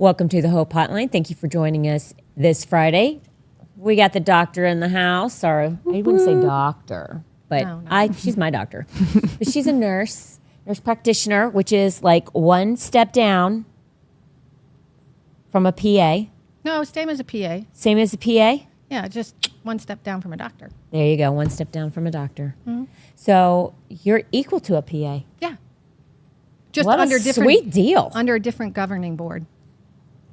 Welcome to the Hope Hotline. Thank you for joining us this Friday. We got the doctor in the house, or I wouldn't say doctor, but no. She's my doctor. But she's a nurse practitioner, which is like one step down from a PA. No, same as a PA. Same as a PA? Yeah, just one step down from a doctor. There you go, one step down from a doctor. Mm-hmm. So you're equal to a PA. Yeah. Just what under a sweet deal. Under a different governing board.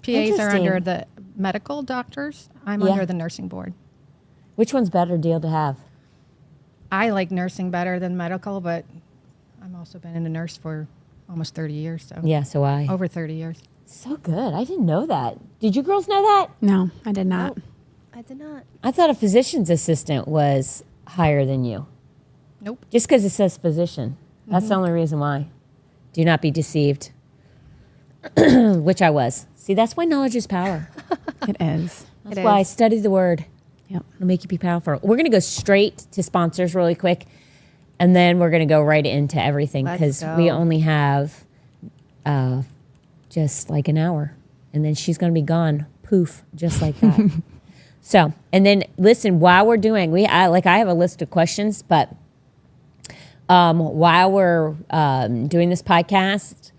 PAs are under the medical doctors. I'm under the nursing board. Which one's better deal to have? I like nursing better than medical, but I've also been a nurse for almost 30 years. So yeah, so over 30 years. So good. I didn't know that. Did you girls know that? No, I did not. Oh, I did not. I thought a physician's assistant was higher than you. Nope. Just because it says physician. That's the only reason why. Do not be deceived. Which I was. See, that's why knowledge is power. It is. That's why I study the word. Yep. It'll make you be powerful. We're going to go straight to sponsors really quick, and then we're going to go right into everything because we only have just like an hour, and then she's going to be gone. Poof, just like that. So, and then listen, while we're doing, I have a list of questions, but while we're doing this podcast,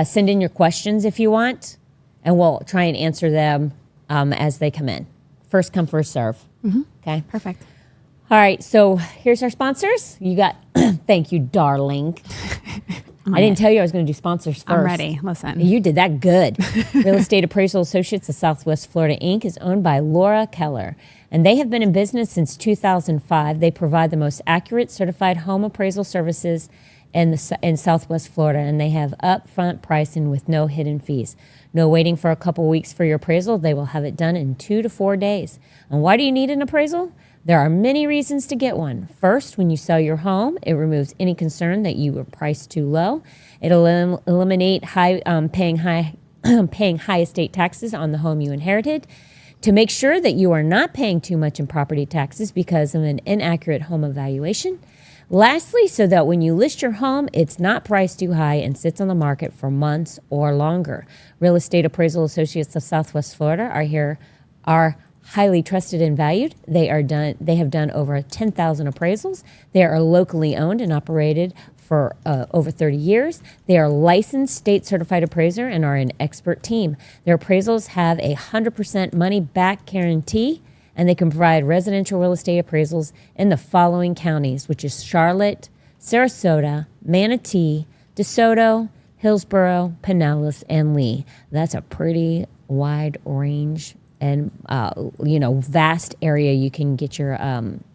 send in your questions if you want, and we'll try and answer them as they come in. First come, first serve. Mm-hmm. Okay? Perfect. All right, so here's our sponsors. You got, thank you, darling. I didn't tell you I was going to do sponsors first. I'm ready. Listen. You did that good. Real Estate Appraisal Associates of Southwest Florida, Inc. is owned by Laura Keller, and they have been in business since 2005. They provide the most accurate certified home appraisal services in Southwest Florida, and they have upfront pricing with no hidden fees. No waiting for a couple weeks for your appraisal. They will have it done in 2 to 4 days. And why do you need an appraisal? There are many reasons to get one. First, when you sell your home, it removes any concern that you were priced too low. It'll eliminate paying high estate taxes on the home you inherited. To make sure that you are not paying too much in property taxes because of an inaccurate home evaluation. Lastly, so that when you list your home, it's not priced too high and sits on the market for months or longer. Real Estate Appraisal Associates of Southwest Florida are highly trusted and valued. They have done over 10,000 appraisals. They are locally owned and operated for over 30 years. They are licensed state certified appraiser and are an expert team. Their appraisals have a 100% money back guarantee, and they can provide residential real estate appraisals in the following counties, which is Charlotte, Sarasota, Manatee, DeSoto, Hillsborough, Pinellas, and Lee. That's a pretty wide range and vast area you can get your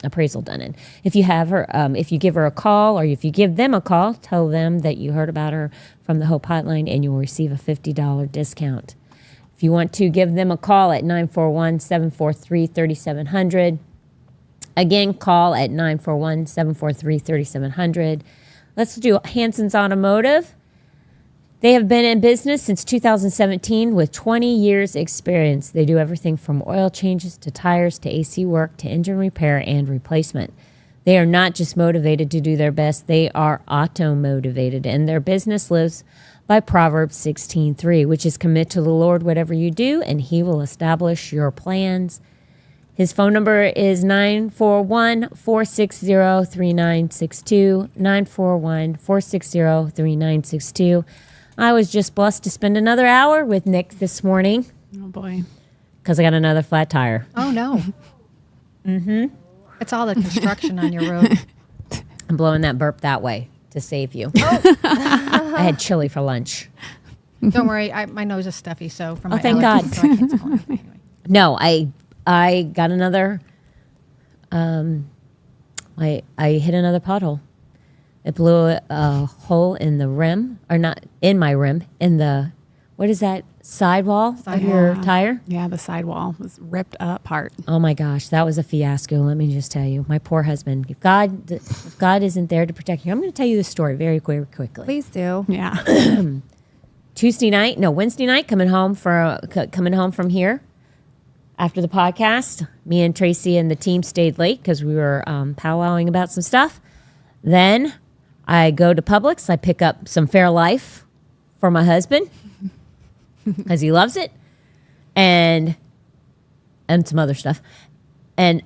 appraisal done in. If you have her, if you give her a call, or if you give them a call, tell them that you heard about her from the Hope Hotline, and you'll receive a $50 discount. If you want to give them a call at 941-743-3700. Again, call at 941-743-3700. Let's do Hanson's Automotive. They have been in business since 2017 with 20 years experience. They do everything from oil changes to tires to AC work to engine repair and replacement. They are not just motivated to do their best, they are auto-motivated, and their business lives by Proverbs 16:3, which is commit to the Lord whatever you do, and he will establish your plans. His phone number is 941-460-3962, 941-460-3962. I was just blessed to spend another hour with Nick this morning. Oh, boy. Because I got another flat tire. Oh, no. Mm-hmm. It's all the construction on your road. I'm blowing that burp that way to save you. Oh. I had chili for lunch. Don't worry. My nose is stuffy, so from my thank allergies, God. so I can't smell anything anyway. No, I got another, I hit another pothole. It blew a hole in the rim, or not in my rim, in the, what is that, sidewall of your tire? Yeah, the sidewall was ripped apart. Oh my gosh, that was a fiasco, let me just tell you. My poor husband. If God isn't there to protect you, I'm going to tell you the story very quickly. Please do. Yeah. Wednesday night, coming home from here after the podcast. Me and Tracy and the team stayed late because we were powwowing about some stuff. Then I go to Publix. I pick up some Fairlife for my husband because he loves it. and some other stuff. And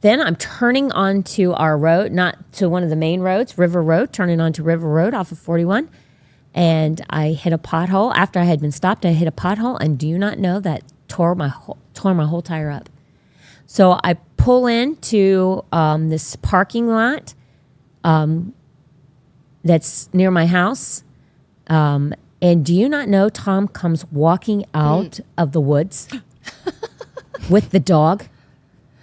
then I'm turning onto our road, not to one of the main roads, River Road, turning onto River Road off of 41. And I hit a pothole. After I had been stopped, I hit a pothole, and do you not know that tore my whole tire up. So I pull into this parking lot that's near my house. And do you not know Tom comes walking out of the woods with the dog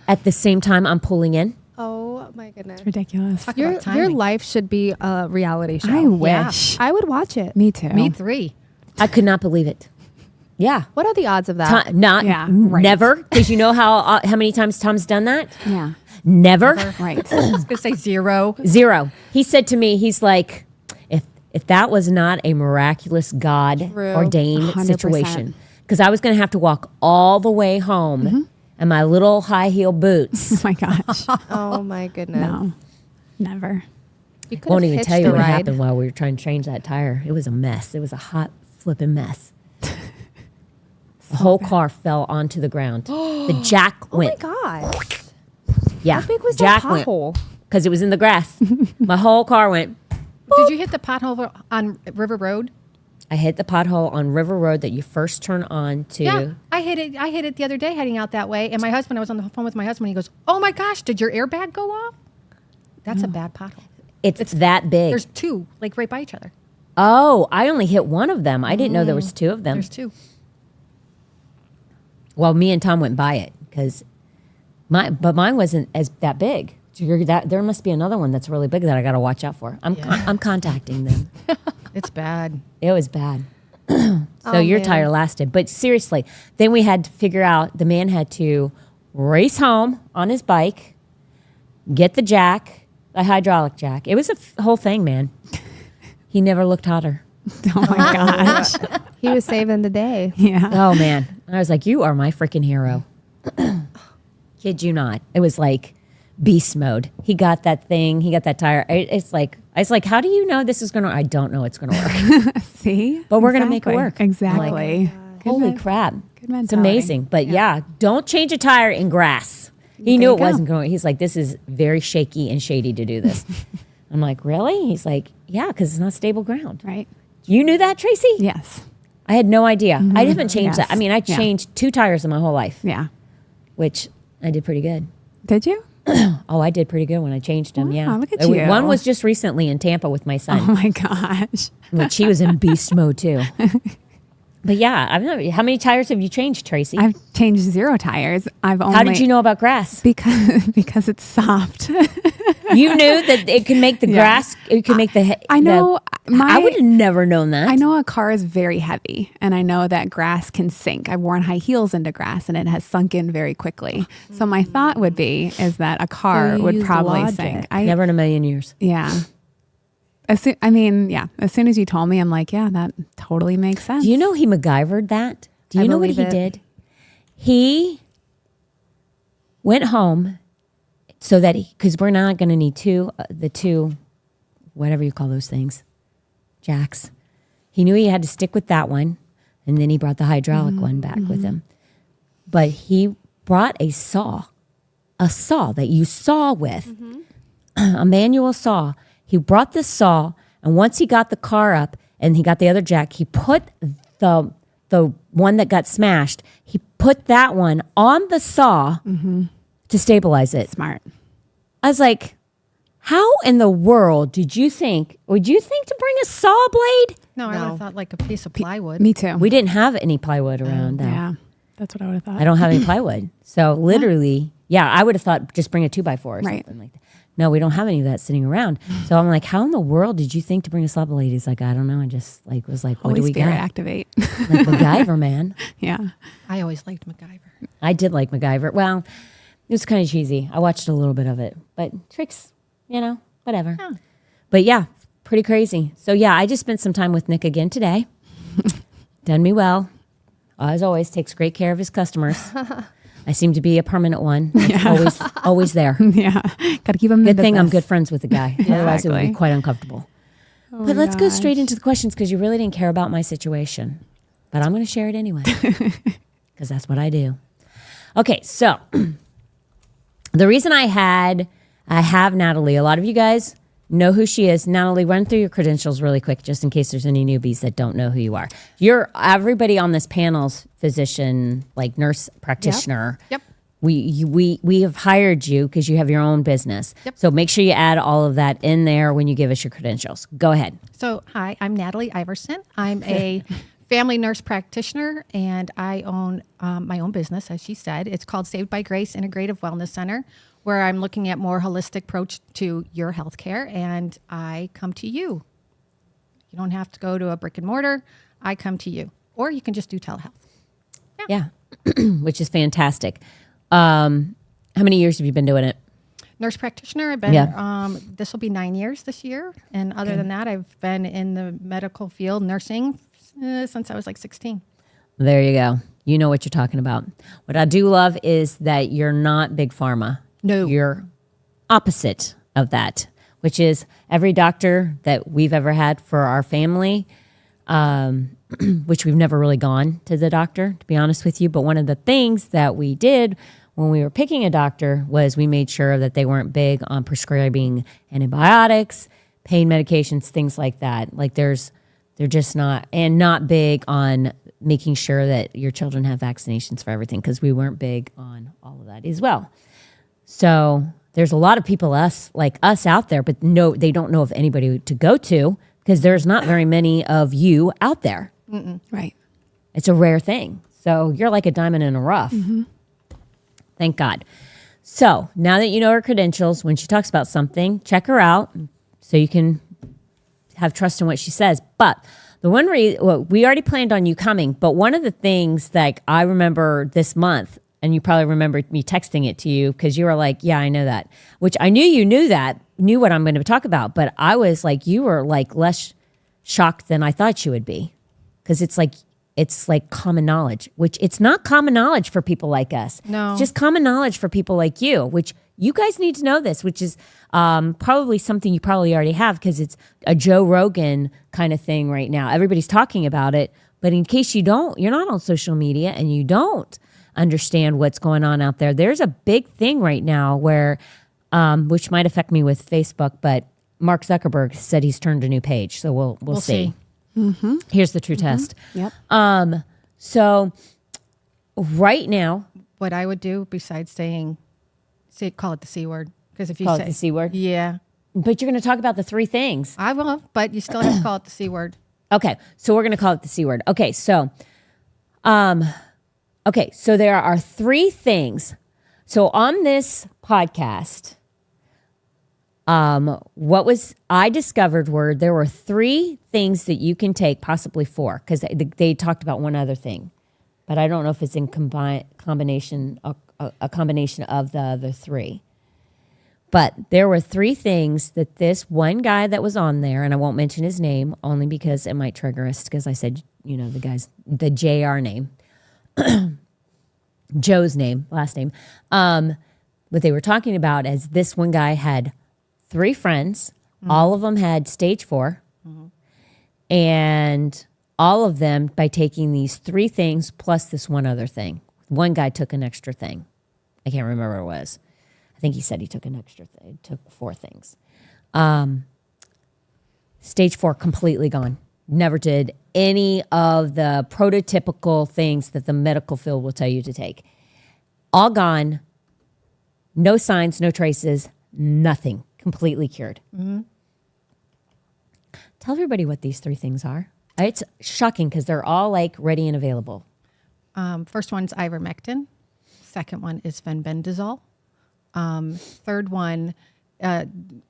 at the same time I'm pulling in? Oh my goodness. It's ridiculous. Talk Your about timing. life should be a reality show. I wish. I would watch it. Me too. Me 3. I could not believe it. Yeah. What are the odds of that? Yeah, right. Never, because you know how many times Tom's done that? Yeah. Never. Right. I was going to say 0. 0. He said to me, he's like, if that was not a miraculous God True. ordained 100%. situation, because I was going to have to walk all the way home in my little high heel boots. Oh my gosh. Oh my goodness. No. Never. You could Won't have even hitched tell you the what ride. happened while we were trying to change that tire. It was a mess. It was a hot flipping mess. The whole car fell onto the ground. The jack Oh my went. god. Yeah, How big was jack that pothole? because it was in the grass. My whole car went. Did you hit the pothole on River Road? I hit the pothole on River Road that you first turn on to. Yeah, I hit it the other day heading out that way, and my husband, I was on the phone with my husband, he goes, "Oh my gosh, did your airbag go off?" That's a bad pothole. It's that big. There's 2, like right by each other. Oh, I only hit one of them. I didn't know there was 2 of them. There's 2. Well, me and Tom went by it because mine wasn't as that big. So there must be another one that's really big that I got to watch out for. I'm contacting them. It's bad. It was bad. So your man. tire lasted. But seriously, then we had to figure out, the man had to race home on his bike, get the jack, the hydraulic jack. It was a whole thing, man. He never looked hotter. Oh my gosh. He was saving the day. Yeah. Oh, man. I was like, you are my freaking hero. Kid you not. It was like beast mode. He got that thing. He got that tire. It's like, I was like, how do you know this is going to, I don't know it's going to work. See? But we're gonna make it Exactly. work. Exactly. Good Holy men- crap. Good mentality. It's amazing. But yeah, don't change a tire in grass. He knew you it go. wasn't going. He's like, this is very shaky and shady to do this. I'm like, really? He's like, yeah, because it's not stable ground. Right. You knew that, Tracy? Yes. I had no idea. I haven't changed Yes. that. I mean, I Yeah. changed 2 tires in my whole life, Yeah. which I did pretty good. Did you? Oh, I did pretty good when I changed them. Wow, Yeah. look at One you. was just recently in Tampa with my Oh son, my gosh. which he was in beast mode too. But yeah, how many tires have you changed, Tracy? I've changed 0 tires. I've only How did you know about grass? because it's soft. You knew that it can make the grass, it can make the. I know I would have never known that. I know a car is very heavy, and I know that grass can sink. I've worn high heels into grass, and it has sunk in very quickly. So my thought would be is that a car you would used probably logic. sink. Never in a million years. Yeah. As soon as you told me, I'm like, yeah, that totally makes sense. Do you know he MacGyvered that? Do you I know what believe he it. did? He went home so that because we're not going to need the two, whatever you call those things, jacks. He knew he had to stick with that one, and then he brought the hydraulic one back with him. But he brought a saw that you saw with, a manual saw. He brought this saw, and once he got the car up and he got the other jack, he put the one that got smashed, he put that one on the saw to stabilize it. Smart. I was like, how in the world would you think to bring a saw blade? No, I would No. have thought like a piece of plywood. Me too. We didn't have any plywood around though. Yeah. That's what I would have thought. I don't have any plywood. So literally, I would have thought just bring a 2x4 or Right. something like that. No, we don't have any of that sitting around. So I'm like, how in the world did you think to bring a saw blade? He's like, I don't know. I just was like, what Holy do we Spirit got? activate. Like MacGyver, man. Yeah. I always liked MacGyver. I did like MacGyver. Well, it was kind of cheesy. I watched a little bit of it, but tricks, whatever. Yeah. But yeah, pretty crazy. So yeah, I just spent some time with Nick again today. Done me well. As always, takes great care of his customers. I seem to be a permanent one. It's always there. Yeah. Got to keep them in Good thing I'm business. good friends with the guy. Otherwise, it would be Exactly. quite uncomfortable. Oh But my let's go gosh. straight into the questions because you really didn't care about my situation. But I'm going to share it anyway. because that's what I do. Okay, so the reason I have Natalie, a lot of you guys know who she is. Natalie, run through your credentials really quick, just in case there's any newbies that don't know who you are. Everybody on this panel's physician, like nurse practitioner. Yep. We have hired you because you have your own business. Yep. So make sure you add all of that in there when you give us your credentials. Go ahead. So, hi, I'm Natalie Iverson. I'm a family nurse practitioner, and I own my own business, as she said. It's called Saved by Grace Integrative Wellness Center, where I'm looking at more holistic approach to your healthcare, and I come to you. You don't have to go to a brick and mortar. I come to you, or you can just do telehealth. Yeah, which is fantastic. How many years have you been doing it? Nurse practitioner. I've been, this will be 9 years this year. And other than that, I've been in the medical field, nursing, since I was like 16. There you go. You know what you're talking about. What I do love is that you're not big pharma. No. You're opposite of that, which is every doctor that we've ever had for our family, which we've never really gone to the doctor, to be honest with you. But one of the things that we did when we were picking a doctor was we made sure that they weren't big on prescribing antibiotics, pain medications, things like that. Like they're just not, and not big on making sure that your children have vaccinations for everything, because we weren't big on all of that as well. So there's a lot of people like us out there, but no, they don't know of anybody to go to because there's not very many of you out there. Right. It's a rare thing. So you're like a diamond in a rough. Thank God. So now that you know her credentials, when she talks about something, check her out so you can have trust in what she says. But the one we already planned on you coming, but one of the things that I remember this month, and you probably remember me texting it to you because you were like, yeah, I know that, which I knew you knew what I'm going to talk about. But I was like, you were like less shocked than I thought you would be, because it's like common knowledge, which it's not common knowledge for people like us. No. It's just common knowledge for people like you, which you guys need to know this, which is probably something you probably already have because it's a Joe Rogan kind of thing right now. Everybody's talking about it. But in case you're not on social media and you don't understand what's going on out there, there's a big thing right now where, which might affect me with Facebook, but Mark Zuckerberg said he's turned a new page. So we'll see. Here's the true test. Yep. So right now, What I would do besides call it the C word. Because if you call say it the C word. Yeah, But you're going to talk about the three things. I will, but you still have to call it the C word. Okay, so we're going to call it the C word. Okay, so there are three things. So on this podcast, I discovered there were three things that you can take, possibly four, because they talked about one other thing, but I don't know if it's in combination of the other three. But there were three things that this one guy that was on there, and I won't mention his name only because it might trigger us, because I said, the JR name, Joe's name, last name. What they were talking about is this one guy had three friends. All of them had stage 4. And all of them, by taking these three things plus this one other thing. One guy took an extra thing. I can't remember what it was. I think he said he took an extra thing. Took 4 things. Stage 4 completely gone. Never did any of the prototypical things that the medical field will tell you to take. All gone. No signs, no traces, nothing. Completely cured. Tell everybody what these three things are. It's shocking because they're all like ready and available. First one's ivermectin. Second one is fenbendazole. Third one,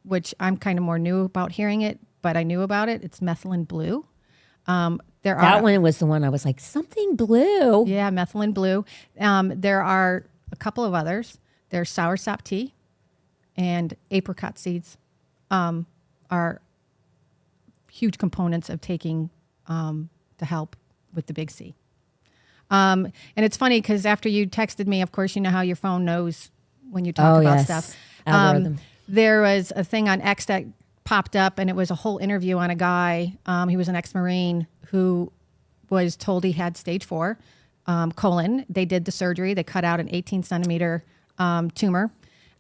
which I'm kind of more new about hearing it, but I knew about it. It's methylene blue. That one was the one I was like, something blue. Yeah, methylene blue. There are a couple of others. There's soursop tea and apricot seeds are huge components of taking to help with the big C. And it's funny because after you texted me, of course, you know how your phone knows when you talk about stuff. Algorithm. There was a thing on X that popped up, and it was a whole interview on a guy. He was an ex-Marine who was told he had stage 4. colon. They did the surgery. They cut out an 18 centimeter tumor.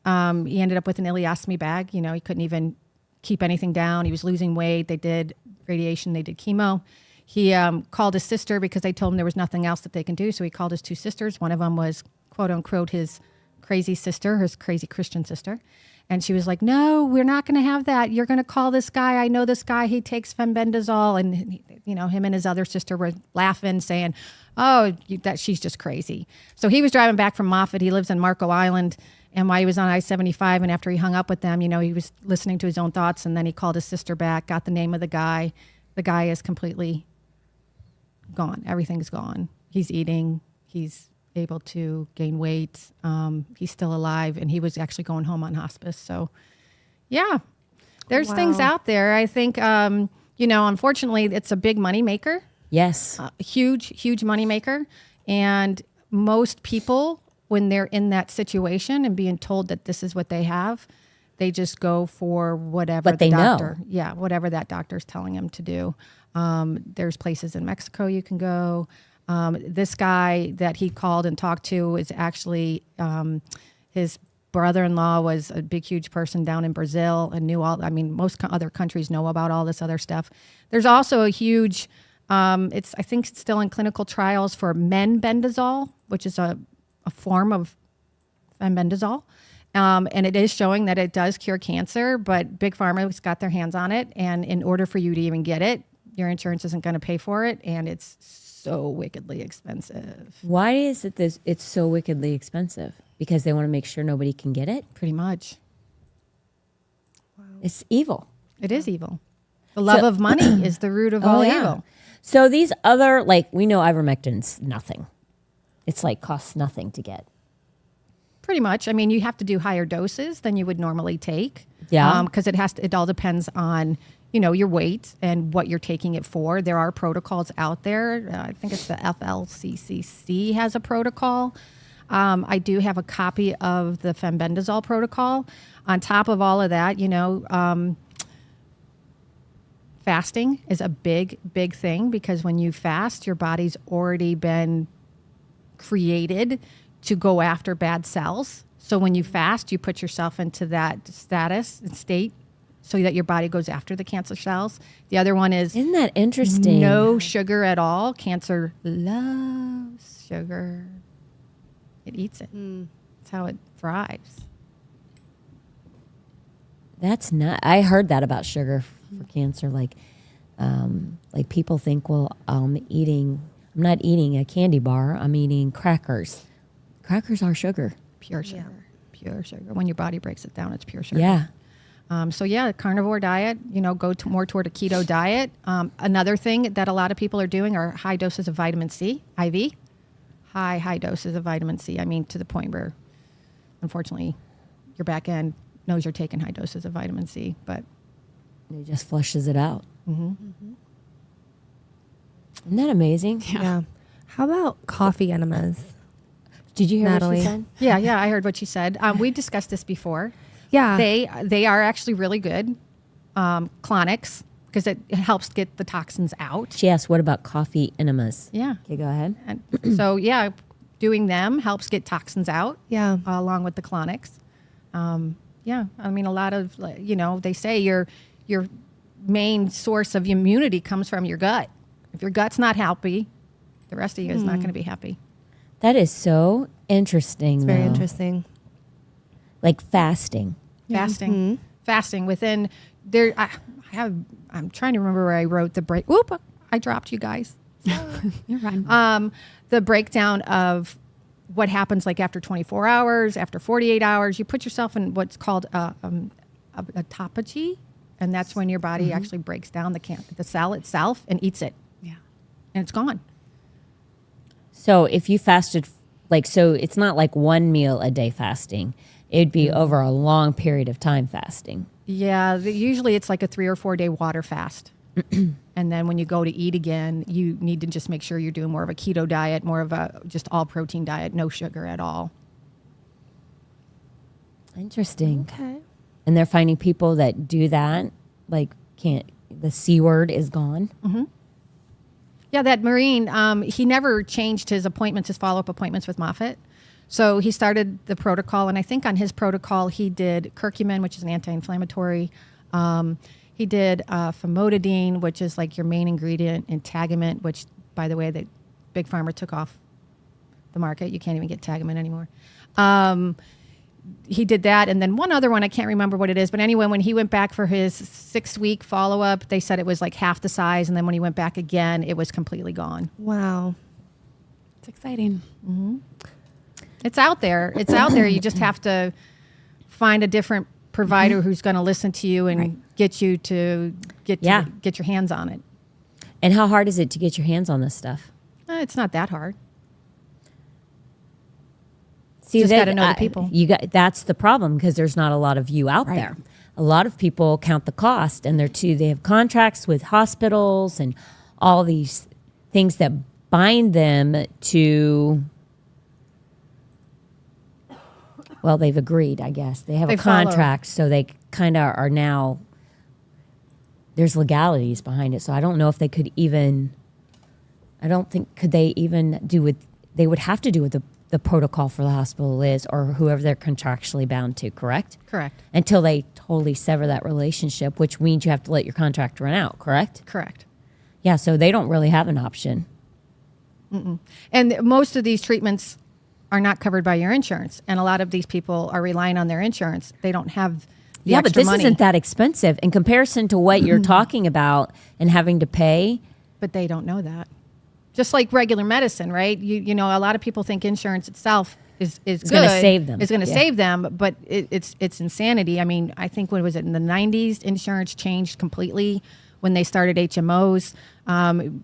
He ended up with an ileostomy bag. You know, he couldn't even keep anything down. He was losing weight. They did radiation. They did chemo. He called his sister because they told him there was nothing else that they can do. So he called his two sisters. One of them was, quote unquote, his crazy sister, his crazy Christian sister. And she was like, no, we're not going to have that. You're going to call this guy. I know this guy. He takes fenbendazole. And, you know, him and his other sister were laughing, saying, oh, that she's just crazy. So he was driving back from Moffett. He lives in Marco Island. And while he was on I-75, and after he hung up with them, you know, he was listening to his own thoughts. And then he called his sister back, got the name of the guy. The guy is completely gone. Everything's gone. He's eating. He's able to gain weight. He's still alive, and he was actually going home on hospice. So, yeah, there's things out there. I think, you know, unfortunately, it's a big money maker. Yes. Huge money maker. And most people, when they're in that situation and being told that this is what they have, they just go for whatever What they doctor, know. yeah, whatever that doctor's telling them to do. There's places in Mexico you can go. This guy that he called and talked to is actually his brother-in-law was a big, huge person down in Brazil and knew all. I mean, most other countries know about all this other stuff. There's also a huge. I think it's still in clinical trials for menbendazole, which is a form of fenbendazole. And it is showing that it does cure cancer, but Big Pharma's got their hands on it. And in order for you to even get it, your insurance isn't going to pay for it. And it's so wickedly expensive. Why is it this? It's so wickedly expensive? Because they want to make sure nobody can get it? Pretty much. It's evil. It is evil. The love of money is the root of all evil. So these other, like, we know ivermectin's nothing. It's like costs nothing to get. Pretty much. I mean, you have to do higher doses than you would normally take. Yeah. Because it all depends on, you know, your weight and what you're taking it for. There are protocols out there. I think it's the FLCCC has a protocol. I do have a copy of the fenbendazole protocol. On top of all of that, you know, fasting is a big thing because when you fast, your body's already been created to go after bad cells. So when you fast, you put yourself into that status and state so that your body goes after the cancer cells. The other one is Isn't that interesting? no sugar at all. Cancer loves sugar. It eats it. That's how it thrives. That's not. I heard that about sugar for cancer. Like people think, well, I'm not eating a candy bar. I'm eating crackers. Crackers are sugar. Pure sugar. Pure sugar. When your body breaks it down, it's pure sugar. Yeah. So yeah, carnivore diet, you know, go more toward a keto diet. Another thing that a lot of people are doing are high doses of vitamin C, IV. High doses of vitamin C. I mean, to the point where, unfortunately, your back end knows you're taking high doses of vitamin C, but It just flushes it out. Isn't that amazing? Yeah. How about coffee enemas? Did you hear what Natalie. she said? yeah, I heard what you said. We discussed this before. Yeah. They are actually really good, clonics, because it helps get the toxins out. She asked, what about coffee enemas? Yeah. Okay, go ahead. And so, yeah, doing them helps get toxins out. Yeah. Along with the clonics. Yeah, I mean, a lot of, you know, they say your main source of immunity comes from your gut. If your gut's not happy, the rest of you is not going to be happy. That is so interesting. It's very though. interesting. Like fasting. Fasting within there. I'm trying to remember where I wrote the break. Whoop! I dropped you guys. You're right. The breakdown of what happens like after 24 hours, after 48 hours. You put yourself in what's called autophagy, and that's when your body actually breaks down the cell itself and eats it, Yeah. and it's gone. So if you fasted, so it's not like one meal a day fasting. It'd be over a long period of time fasting. Yeah, usually it's like a 3 or 4 day water fast. And then when you go to eat again, you need to just make sure you're doing more of a keto diet, more of a just all protein diet, no sugar at all. Interesting. Okay. And they're finding people that do that, the C word is gone. Yeah, that Marine, he never changed his appointments, his follow-up appointments with Moffitt. So he started the protocol, and I think on his protocol he did curcumin, which is an anti-inflammatory. He did famotidine, which is like your main ingredient, and Tagamet, which, by the way, the Big Pharma took off the market. You can't even get Tagamet anymore. He did that, and then one other one, I can't remember what it is, but anyway, when he went back for his 6-week follow-up, they said it was like half the size, and then when he went back again, it was completely gone. Wow. It's exciting. It's out there. It's out there. You just have to find a different provider who's going to listen to you and get you to get your hands on it. And how hard is it to get your hands on this stuff? It's not that hard. See, Just got to know the people. That's the problem, because there's not a lot of you out there. A lot of people count the cost, and they have contracts with hospitals and all these things that bind them to. Well, they've agreed, I guess. They have a contract, so they kind of are now. There's legalities behind it, so I don't know if they could even. I don't think could they even do with. They would have to do with the protocol for the hospital is, or whoever they're contractually bound to, correct? Correct. Until they totally sever that relationship, which means you have to let your contract run out, correct? Correct. Yeah, so they don't really have an option. And most of these treatments are not covered by your insurance, and a lot of these people are relying on their insurance. They don't have the But extra this money. isn't that expensive in comparison to what you're talking about and having to pay. But they don't know that. Just like regular medicine, right? You know, a lot of people think insurance itself is gonna save them. It's going to Yeah. save them, but it's insanity. I mean, I think when was it in the 90s? Insurance changed completely when they started HMOs.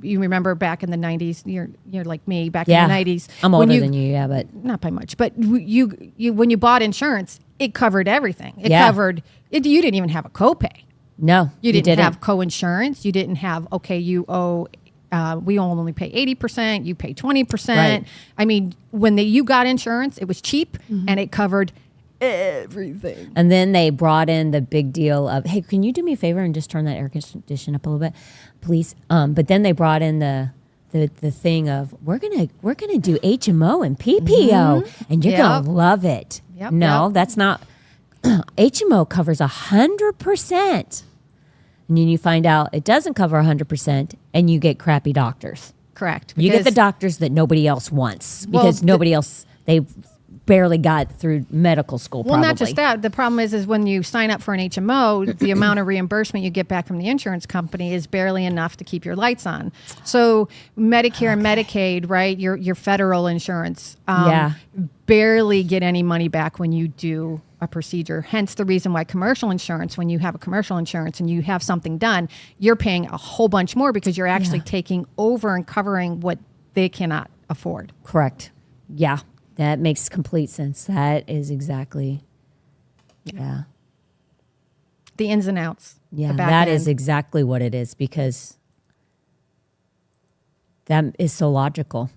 You remember back in the 90s? You're like me back in the 90s. I'm when older than you, yeah, but not by much. But you when you bought insurance, it covered everything. It Yeah. covered it. You didn't even have a copay. no, You didn't have co-insurance. You didn't have, okay, you owe, we only pay 80%, you pay 20%. Right. I mean, when you got insurance, it was cheap and it covered everything. And then they brought in the big deal of, hey, can you do me a favor and just turn that air condition up a little bit, please? But then they brought in the thing of we're gonna do HMO and PPO, and you're gonna love it. Yep, No, yep. that's not. HMO covers 100%, and then you find out it doesn't cover 100%, and you get crappy doctors. Correct. You get the Because- doctors that nobody else wants Well, because nobody else they barely got through medical school. Well, probably. not just that. The problem is when you sign up for an HMO, the amount of reimbursement you get back from the insurance company is barely enough to keep your lights on. So Medicare and Medicaid, right? Your federal insurance, barely get any money back when you do a procedure. Hence the reason why commercial insurance, when you have a commercial insurance and you have something done, you're paying a whole bunch more because you're actually taking over and covering what they cannot afford. Correct. Yeah, that makes complete sense. That is exactly. Yeah. The ins and outs. Yeah, the back that end. is exactly what it is because that is so logical.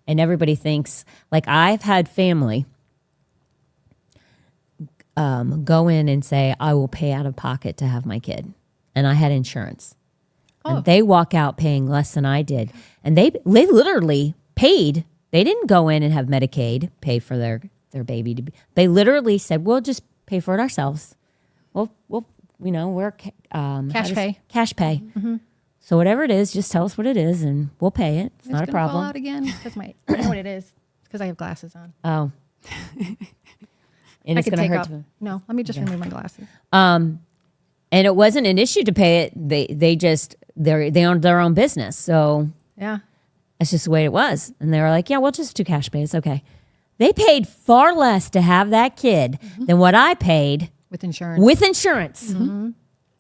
And everybody thinks, like I've had family go in and say, I will pay out of pocket to have my kid. And I had insurance. And they walk out paying less than I did. And they literally paid. They didn't go in and have Medicaid pay for their baby to be. They literally said, we'll just pay for it ourselves. We're Cash pay. Cash pay. So whatever it is, just tell us what it is and we'll pay it. It's not a gonna fall problem. out again because I know what it is. It's because I have glasses on. Oh. And it's I could going to take hurt. off. No, let me just remove my glasses. And it wasn't an issue to pay it. They owned their own business. So Yeah. that's just the way it was. And they were like, yeah, we'll just do cash pay. It's okay. They paid far less to have that kid than what I paid With insurance. with insurance.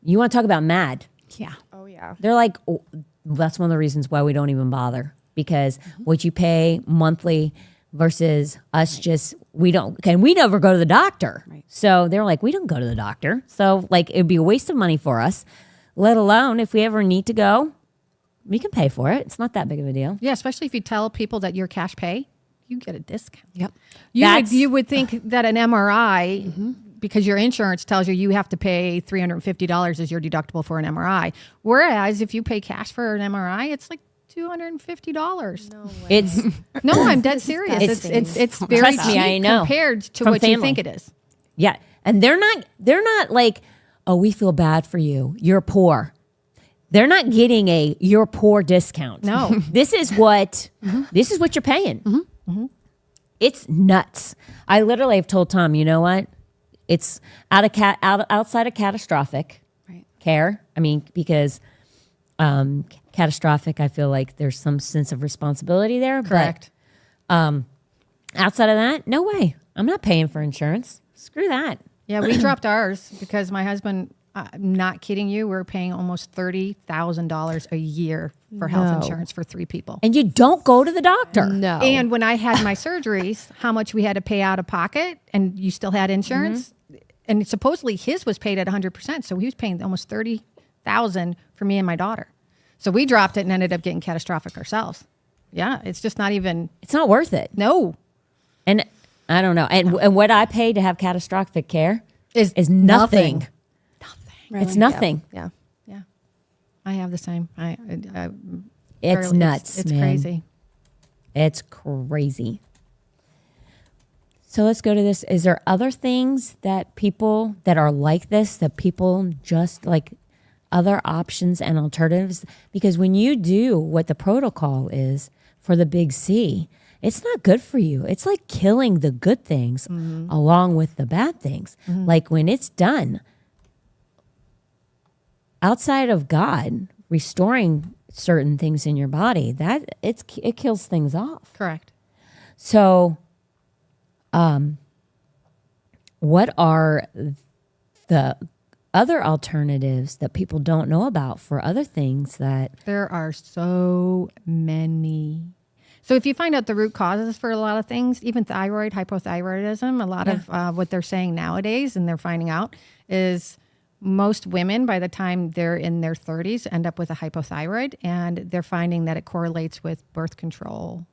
You want to talk about mad? Yeah. Oh, yeah. They're like, oh, that's one of the reasons why we don't even bother because what you pay monthly versus us we never go to the doctor. Right. So they're like, we don't go to the doctor. So like, it'd be a waste of money for us, let alone if we ever need to go, we can pay for it. It's not that big of a deal. Yeah, especially if you tell people that you're cash pay, you get a discount. Yep. You would think that an MRI because your insurance tells you have to pay $350 as your deductible for an MRI. Whereas if you pay cash for an MRI, it's like $250. It's No, I'm dead serious. It's very Trust me, cheap I know. compared to From what you family. think it is. yeah, and they're not like, oh, we feel bad for you. You're poor. They're not getting a you're poor discount. No. This is what you're paying. It's nuts. I literally have told Tom, you know what? It's outside of catastrophic Right. care. I mean, because catastrophic, I feel like there's some sense of responsibility there. Correct. But outside of that, no way. I'm not paying for insurance. Screw that. Yeah, we dropped ours because my husband, I'm not kidding you, we're paying almost $30,000 a year for health No. insurance for 3 people. And you don't go to the doctor. No. And when I had my surgeries, how much we had to pay out of pocket, and you still had insurance, and supposedly his was paid at 100%, so he was paying almost $30,000 for me and my daughter. So we dropped it and ended up getting catastrophic ourselves. Yeah, it's just not even. It's not worth it. No, And I don't know. And what I pay to have catastrophic care is is nothing. Really? It's nothing. Yeah. Yeah, I have the same. It's barely- nuts. It's man. crazy. It's crazy. So let's go to this. Is there other things that people that are like this, that people just like other options and alternatives? Because when you do what the protocol is for the big C, it's not good for you. It's like killing the good things along with the bad things. Like when it's done, outside of God restoring certain things in your body, that it kills things off. Correct. So, what are the other alternatives that people don't know about for other things that There are so many. So if you find out the root causes for a lot of things, even thyroid, hypothyroidism, a lot of what they're saying nowadays, and they're finding out, is most women by the time they're in their 30s end up with a hypothyroid, and they're finding that it correlates with birth control.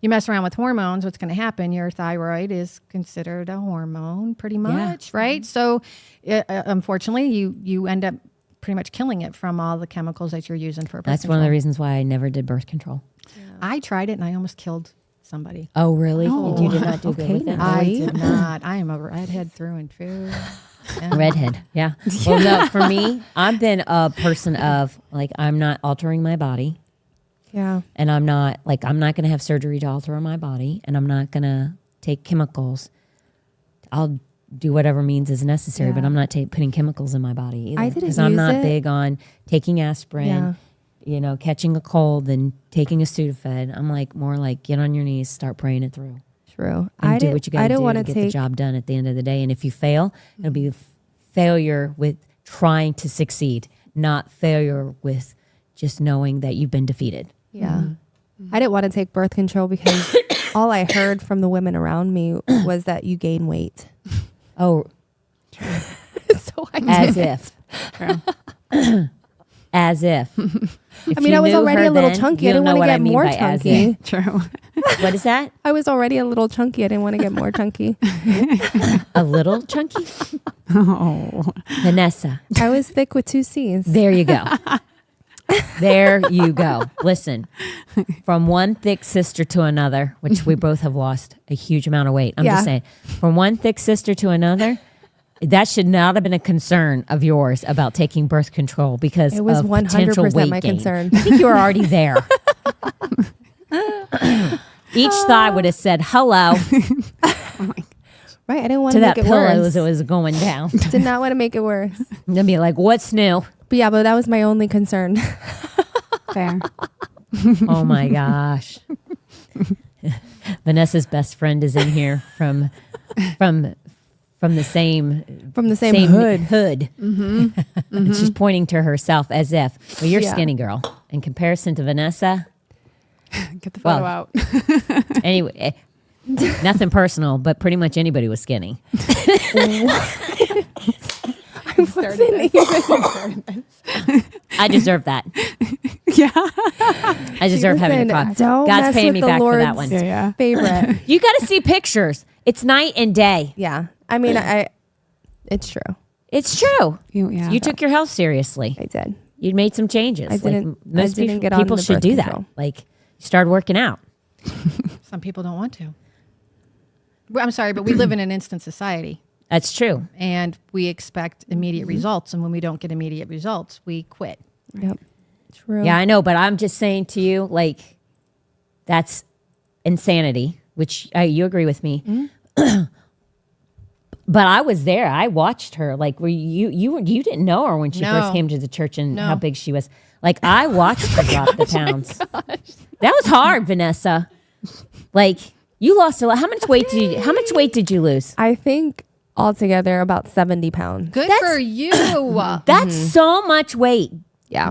You mess around with hormones, what's going to happen? Your thyroid is considered a hormone pretty much, right? So unfortunately, you end up pretty much killing it from all the chemicals that you're using for birth that's control. one of the reasons why I never did birth control. I tried it and I almost killed somebody. Oh, really? You did not do good Okay, with it? now. I did not. I am a redhead through and through. Yeah. Redhead. Yeah. Well, no, for me, I've been a person of like, I'm not altering my body. Yeah. And I'm not going to have surgery to alter my body, and I'm not going to take chemicals. I'll do whatever means is necessary, but Yeah. I'm not putting chemicals in my body either. I didn't because I'm use not it. big on taking aspirin, catching a cold and taking a Sudafed. I'm like more like get on your knees, start praying it through, True. and do what you got I to didn't do want to to get the take. job done at the end of the day. And if you fail, it'll be failure with trying to succeed, not failure with just knowing that you've been defeated. Yeah. I didn't want to take birth control because all I heard from the women around me was that you gain weight. Oh, So I as did. if. True. As if. I mean, I was already a little chunky. I didn't want to get more chunky. True. What is that? I was already a little chunky. I didn't want to get more chunky. A little chunky? Oh. Vanessa. I was thick with 2 C's. There you go. There you go. Listen, from one thick sister to another, which we both have lost a huge amount of weight. I'm Yeah. just saying, from one thick sister to another, that should not have been a concern of yours about taking birth control because It was of 100% potential weight my gain. concern. I think you were already there. Each thigh would have said hello Right. I didn't want to to that make it pillow worse. as it was going down. Did not want to make it worse. And then be like, what's new? But yeah, but that was my only concern. Fair. Oh my gosh. Vanessa's best friend is in here from the same hood. And she's pointing to herself as if, well, you're Yeah. skinny girl. In comparison to Vanessa, Get the photo Well, out. anyway, nothing personal, but pretty much anybody was skinny. Started this. I deserve that. Yeah. I deserve having a car. Don't God's mess paying with me the back Lord's for that one. Yeah. favorite. You got to see pictures. It's night and day. Yeah. I mean, it's true. It's true. Yeah. You took your health seriously. I did. You made some changes. I didn't- I most didn't get on people the should birth do control. that. Like, start working out. Some people don't want to. Well, I'm sorry, but we live in an instant society That's true. and we expect immediate results. And when we don't get immediate results, we quit. Yep. True. Yeah, I know, but I'm just saying to you, like, that's insanity. Which you agree with me. But I was there. I watched her. Like, were you didn't know her when she No. first came to the church and No. how big she was. Like, I watched her drop the pounds. That was hard, Vanessa. Like, you lost a lot. How much weight did you lose? I think altogether about 70 pounds. Good for you. That's so much weight. Yeah.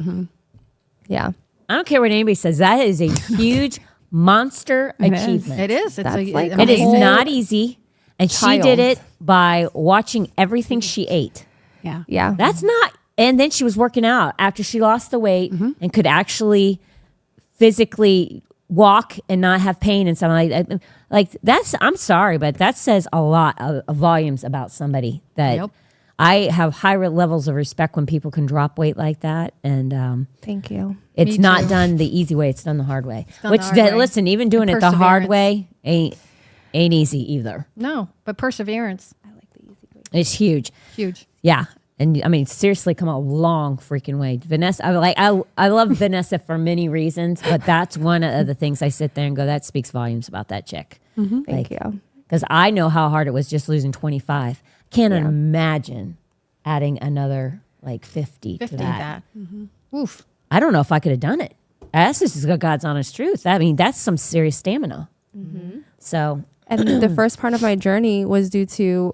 Yeah. I don't care what anybody says. That is a huge monster It is. achievement. It is. It's That's like It is whole not easy. And she child. did it by watching everything she ate. Yeah. Yeah. That's not, and then she was working out after she lost the weight and could actually physically walk and not have pain and something like that. Like, that's, I'm sorry, but that says a lot of volumes about somebody that Yep. I have higher levels of respect when people can drop weight like that. And Thank you. it's Me not too. done the easy way. It's done the hard way. done Which, the hard way. listen, even doing And it the hard perseverance. way ain't easy either. No, but perseverance, It's huge. huge. Yeah. And I mean, seriously, come a long freaking way. Vanessa, I love Vanessa for many reasons, but that's one of the things I sit there and go, that speaks volumes about that chick. Thank you. Because I know how hard it was just losing 25. Can't imagine adding another like 50 to 50 that. that. Oof. I don't know if I could have done it. That's just God's honest truth. I mean, that's some serious stamina. So, And the first part of my journey was due to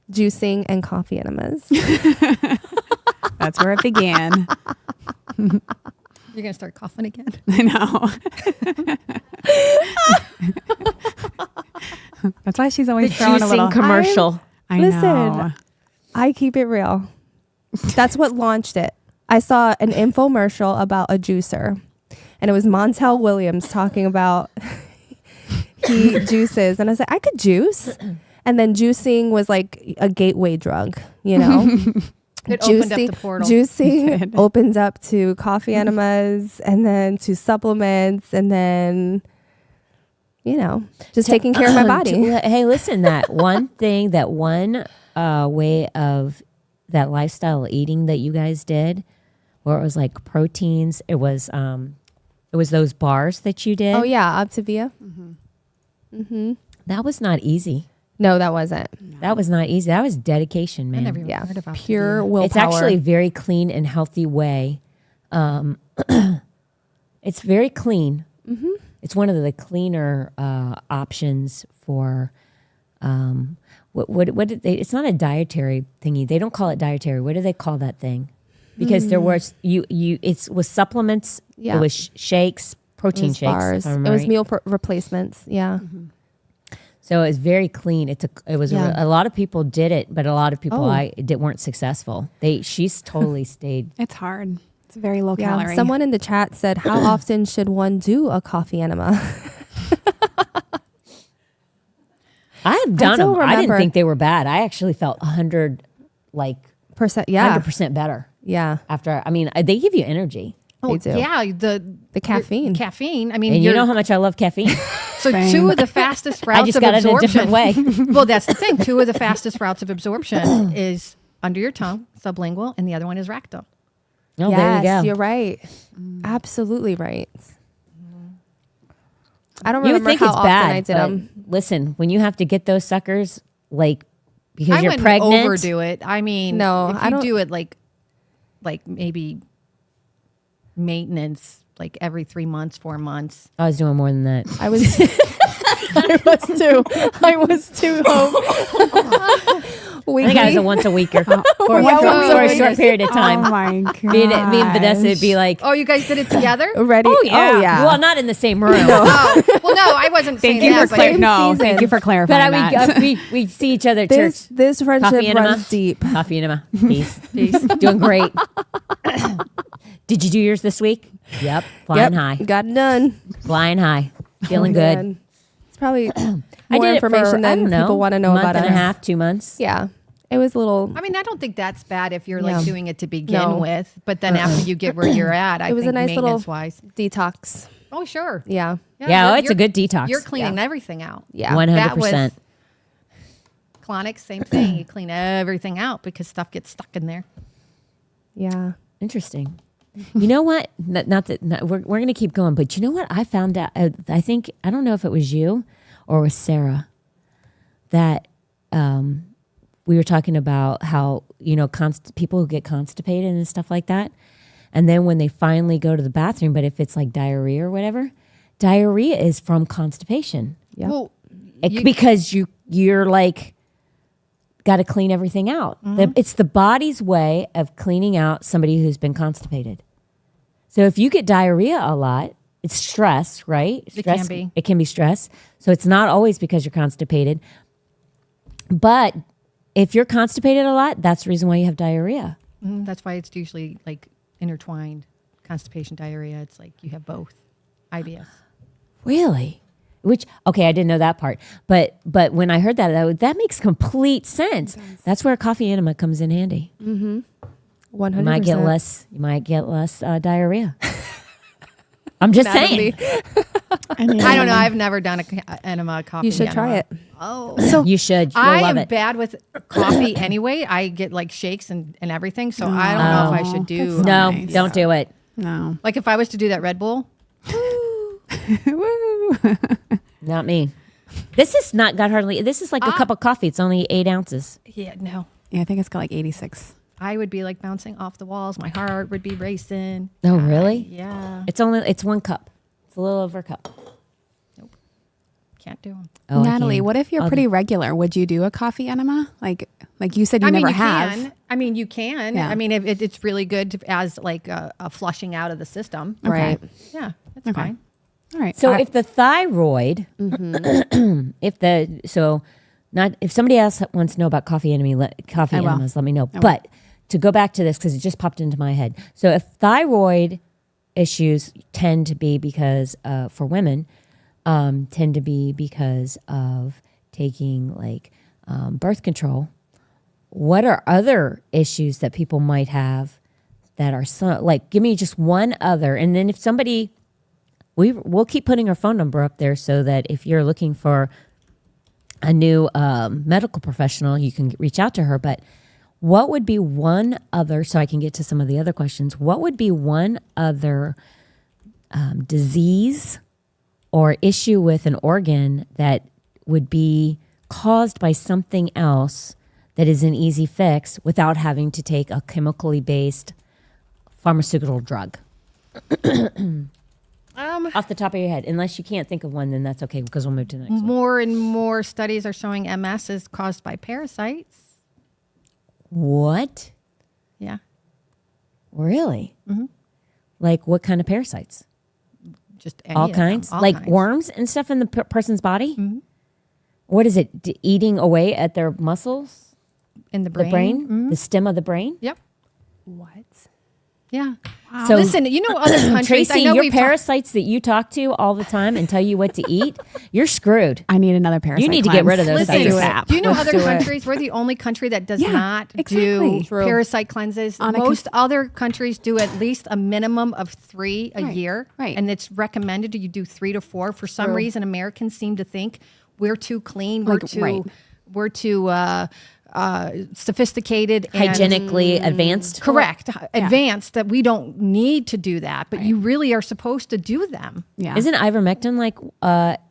juicing and coffee enemas. That's where it began. You're going to start coughing again. I know. That's why she's always throwing a little commercial. I Listen, know. I keep it real. That's what launched it. I saw an infomercial about a juicer, and it was Montel Williams talking about he juices, and I was like, I could juice. And then juicing was like a gateway drug, you know. It opened up the portal. Juicing opens up to coffee enemas, and then to supplements, and then, you know, just taking care of my body. Hey, listen, that one thing, that one way of that lifestyle eating that you guys did, where it was like proteins, it was those bars that you did. Oh yeah, Optavia. That was not easy. No, that wasn't. That was not easy. That was dedication, I man. never even Yeah, heard about pure it. willpower. It's actually a very clean and healthy way. It's very clean. It's one of the cleaner options for what did they? It's not a dietary thingy. They don't call it dietary. What do they call that thing? Because there was it was supplements. Yeah. It was shakes, It protein was shakes. bars. if I It remember was right. meal replacements. Yeah. So it was very clean. It was Yeah. a lot of people did it, but a lot of people Oh. weren't successful. She's totally stayed. It's hard. It's very low Yeah. calorie. Someone in the chat said, "How often should one do a coffee enema?" I have done them. don't I didn't remember. think they were bad. I actually felt 100 Yeah. 100% better Yeah. after. I mean, they give you energy, Oh, They do. yeah. The caffeine. Caffeine. I mean, and you know how much I love caffeine. so Same. two of the fastest routes I just of got it in a absorption. different way. Well, that's the thing. Two of the fastest routes of absorption is under your tongue, sublingual, and the other one is rectal. Oh, Yes, there you go. you're right. Absolutely right. I don't You would remember think how it's often bad, I did but them. listen, when you have to get those suckers, like because I you're wouldn't pregnant, overdo it. I mean, No, if I you don't- do it like maybe maintenance, like every 3 months, 4 months. I was doing more than that. I was I was too home. I think I was a once a weeker for, Yeah, for a once a short week. period of time. Oh my god. Me and Vanessa would be like, Oh, you guys did it together? ready. oh yeah. Oh, yeah. Well, not in the same room. Oh, well, no, I wasn't saying Thank you that. for But Same no. season. Thank you for But clarifying that. we see each other at church. This friendship Coffee enema? runs deep. Coffee enema. Peace. Peace. Doing great. Did you do yours this week? Yep. Flying Yep, high. got it done. Flying high. Feeling good. Man. It's probably I more did it for, information I than don't know, people want to know month about and us. a half, 2 months. Yeah, it was a little. I mean, I don't think that's bad if you're Yeah. like doing it to begin No. with, but then after you get where you're at, I It was think a nice little maintenance-wise. detax. Oh, sure. Yeah, Yeah, you're- it's a good detox. You're cleaning everything out. yeah. 100%. Colonics, same thing. You clean everything out because stuff gets stuck in there. Yeah. Interesting. You know what? We're going to keep going, but you know what? I found out, I think, I don't know if it was you or it was Sarah, that we were talking about how, people who get constipated and stuff like that. And then when they finally go to the bathroom, but if it's like diarrhea or whatever, diarrhea is from constipation. Yep. Well, Because you're like, got to clean everything out. It's the body's way of cleaning out somebody who's been constipated. So if you get diarrhea a lot, it's stress, right? Stress, can be. It can be stress. So it's not always because you're constipated. But if you're constipated a lot, that's the reason why you have diarrhea. that's why it's usually like intertwined. Constipation, diarrhea. It's like you have both. IBS. Really? Okay, I didn't know that part. But when I heard that makes complete sense. That's where a coffee enema comes in handy. 100%. You might get less diarrhea. I'm just saying. I don't know. I've never done an enema coffee. You should try it. Oh, So you should. You'll I love am it. bad with coffee anyway. I get like shakes and everything. So I don't know if I should do. that's No, Nice. don't do it. No. Like if I was to do that Red Bull. Woo. Not me. This is not got hardly. This is like a cup of coffee. It's only 8 ounces. Yeah, no. Yeah, I think it's got like 86. I would be like bouncing off the walls. My heart would be racing. Oh, really? Yeah. It's 1 cup. It's a little over a cup. Can't do them. Oh, I Natalie, can. what if you're I'll pretty do- regular? Would you do a coffee enema? Like you said, you never you have. can. I mean, you can. Yeah. I mean, it's really good as like a flushing out of the system. Okay. Right. Yeah, that's Okay. fine. All right. So if the thyroid, if somebody else wants to know about coffee I will. enemas, let me know. But to go back to this, because it just popped into my head. So if thyroid issues tend to be because, for women, tend to be because of taking like birth control, what are other issues that people might have that are give me just one other, and then if somebody, we'll keep putting her phone number up there so that if you're looking for a new medical professional, you can reach out to her. But what would be one other, so I can get to some of the other questions, what would be one other disease or issue with an organ that would be caused by something else that is an easy fix without having to take a chemically based pharmaceutical drug? Off the top of your head, unless you can't think of one, then that's okay because we'll move to the next one. More and more studies are showing MS is caused by parasites. What? Yeah, Really? Like what kind of parasites? just any All of them, kinds? all Like kinds. worms and stuff in the person's body? What is it? Eating away at their muscles? in the The brain. brain? The stem of the brain? Yep. What? Yeah. So- Listen, you know other countries. Tracy, I know your we've talked- parasites that you talk to all the time and tell you what to eat, you're screwed. I need another parasite. You need to get rid of those cleanse. things. Listen, do you know Let's other do it. countries? We're the only country that does Yeah, not exactly. do True. parasite cleanses. On a Most other countries do at least a minimum of 3 a Right, year. right. And it's recommended you do 3 to 4. For some True. reason, Americans seem to think we're too clean, Like, we're too sophisticated and Hygienically advanced. correct, advanced, that we don't need to do that, but you really are supposed to do them. Yeah. Isn't ivermectin like,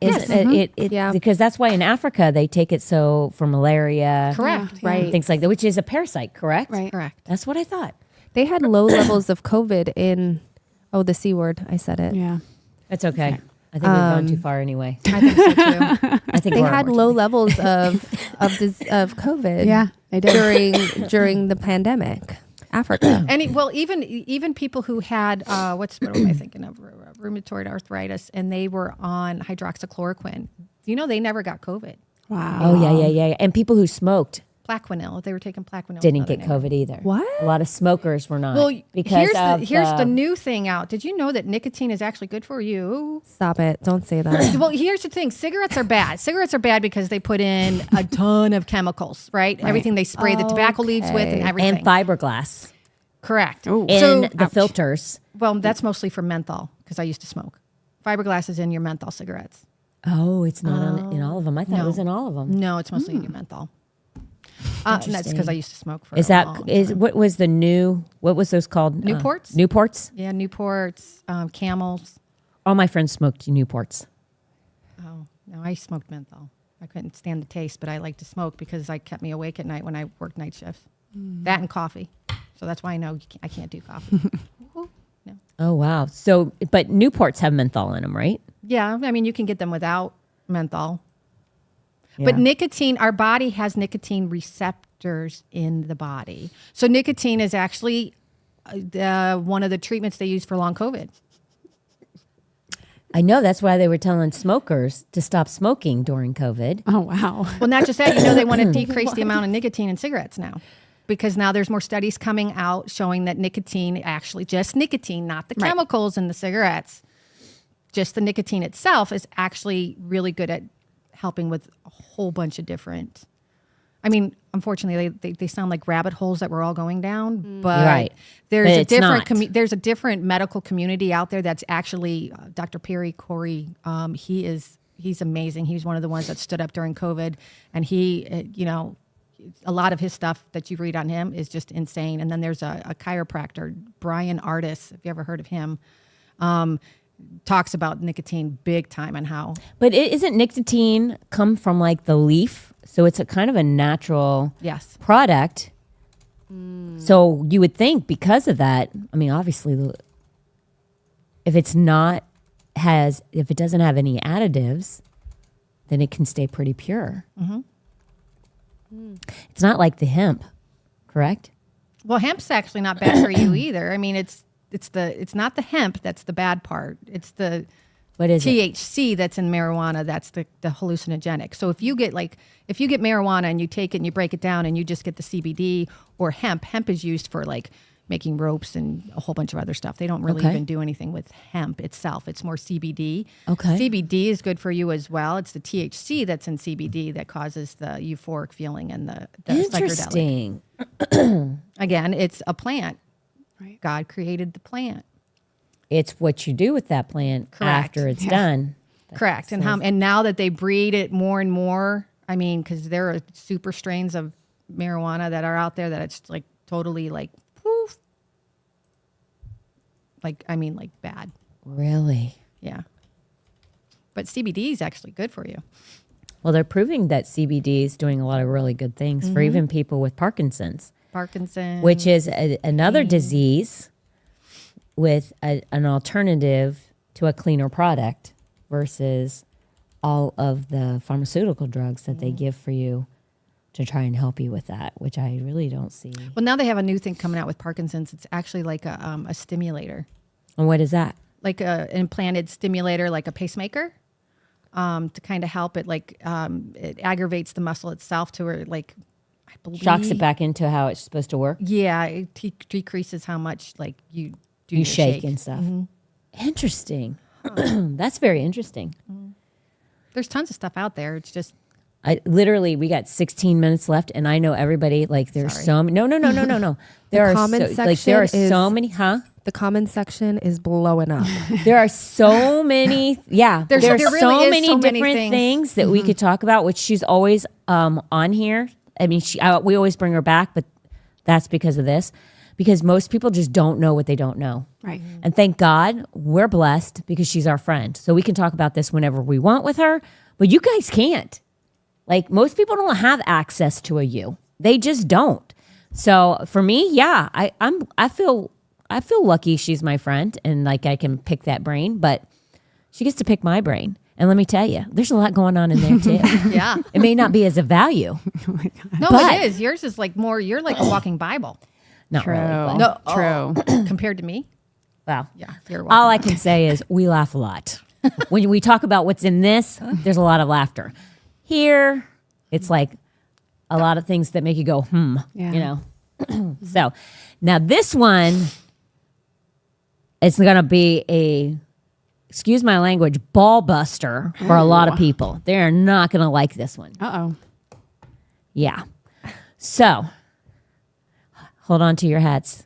Yes. it Yeah. because that's why in Africa they take it so for malaria. Correct. Yeah. Right. Things like that, which is a parasite, correct? Right. Correct. That's what I thought. They had low levels of COVID in, the C word. I said it. Yeah. That's okay. I think we've gone too far anyway. I think so too. I think They we're had low levels of COVID. Yeah, they did. during the pandemic. Africa. Even people who had what am I thinking of, rheumatoid arthritis, and they were on hydroxychloroquine. They never got COVID. Wow. Oh yeah. And people who smoked Plaquenil. If they were taking Plaquenil. Didn't another get name. COVID either. What? A lot of smokers were not. Well, because here's the new thing out. Did you know that nicotine is actually good for you? Stop it. Don't say that. Well, here's the thing. Cigarettes are bad. Cigarettes are bad because they put in a ton of chemicals, right? Everything they spray the tobacco leaves with and everything. and fiberglass Correct. Ooh. in the ouch. filters. Well, that's mostly for menthol because I used to smoke. Fiberglass is in your menthol cigarettes. Oh, it's not in all of them. I thought it was in all of them. No, it's mostly in your menthol. And that's because I used to smoke for Is a that long is time. what was the new? What was those called? Newports? Newports. Yeah, Newports, Camels. All my friends smoked Newports. Oh, no, I smoked menthol. I couldn't stand the taste, but I liked to smoke because I kept me awake at night when I worked night shifts. That and coffee. So that's why I know I can't do coffee. Woo-hoo. No. Oh wow! So, but Newports have menthol in them, right? Yeah, I mean, you can get them without menthol. Yeah. But nicotine, our body has nicotine receptors in the body. So nicotine is actually one of the treatments they use for long COVID. I know that's why they were telling smokers to stop smoking during COVID. Oh, wow. Well, not just that, they want to decrease the amount of nicotine in cigarettes now. Because now there's more studies coming out showing that nicotine, actually just nicotine, not the Right. chemicals in the cigarettes, just the nicotine itself is actually really good at helping with a whole bunch of different. I mean, unfortunately, they sound like rabbit holes that we're all going down, but Right. there's But a it's different not. there's a different medical community out there that's actually Dr. Perry Corey. He's amazing. He was one of the ones that stood up during COVID, and he, a lot of his stuff that you read on him is just insane. And then there's a chiropractor, Brian Artis. Have you ever heard of him? Talks about nicotine big time and how. But isn't nicotine come from like the leaf? So it's a kind of a natural Yes. product. So you would think because of that, I mean, obviously, if it doesn't have any additives, then it can stay pretty pure. It's not like the hemp, correct? Well, hemp's actually not bad for you either. I mean, it's not the hemp that's the bad part. It's the What is it? THC that's in marijuana that's the hallucinogenic. So if you get marijuana and you take it and you break it down and you just get the CBD or hemp is used for like making ropes and a whole bunch of other stuff. They don't really Okay. even do anything with hemp itself. It's more CBD. Okay. CBD is good for you as well. It's the THC that's in CBD that causes the euphoric feeling and the psychedelic. Interesting. Again, it's a plant. Right. God created the plant. It's what you do with that plant Correct. after it's done. Correct. And now that they breed it more and more, I mean, because there are super strains of marijuana that are out there that it's like totally like poof. Like bad. Really? Yeah. But CBD is actually good for you. Well, they're proving that CBD is doing a lot of really good things for even people with Parkinson's, Parkinson's. which is another disease with an alternative to a cleaner product versus all of the pharmaceutical drugs that they give for you to try and help you with that, which I really don't see. Well, now they have a new thing coming out with Parkinson's. It's actually like a stimulator, And what is that? like an implanted stimulator, like a pacemaker, to kind of help it. Like it aggravates the muscle itself to where, like, I believe Shocks it back into how it's supposed to work? Yeah, it decreases how much like you do You your shake and stuff. Interesting. That's very interesting. There's tons of stuff out there. It's just We got 16 minutes left, and I know everybody. Like, there's Sorry. so many. No. There are comment so, like there are section so is- many. Huh? The comment section is blowing up. There are so many. Yeah, There there are really so is many so many different things. things that we could talk about. Which she's always on here. I mean, we always bring her back, but that's because of this. Because most people just don't know what they don't know. Right. And thank God we're blessed because she's our friend. So we can talk about this whenever we want with her, but you guys can't. Like, most people don't have access to a you. They just don't. So for me, yeah, I feel lucky she's my friend and like I can pick that brain, but she gets to pick my brain. And let me tell you, there's a lot going on in there too. yeah. It may not be as of value. No, But- it is. Yours is like more. You're like a walking Bible Not True. really. But, No, True. compared to me. well, Yeah, you're a walking all I can say is we laugh a lot. When we talk about what's in this, there's a lot of laughter. Here, it's like a lot of things that make you go, Yeah. you know. So now this one, it's going to be excuse my language, ball buster for a lot of people. They're not going to like this one. Uh-oh. Yeah. So hold on to your hats,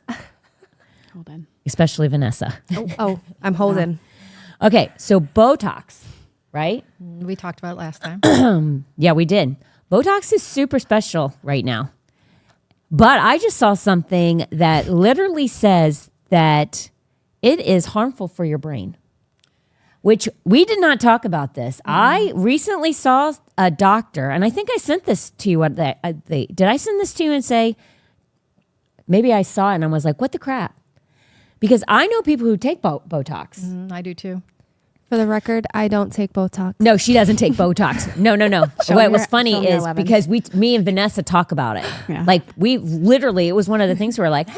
Hold on. especially Vanessa. Oh, I'm holding. Okay, so Botox, right? We talked about it last time. Yeah, we did. Botox is super special right now. But I just saw something that literally says that it is harmful for your brain, which we did not talk about this. I recently saw a doctor, and I think I sent this to you. Did I send this to you and say, maybe I saw it and I was like, what the crap? Because I know people who take Botox. I do too. For the record, I don't take Botox. No, she doesn't take Botox. No. What was funny show me your is 11s. because me and Vanessa talk about it. Yeah. Like it was one of the things we were like,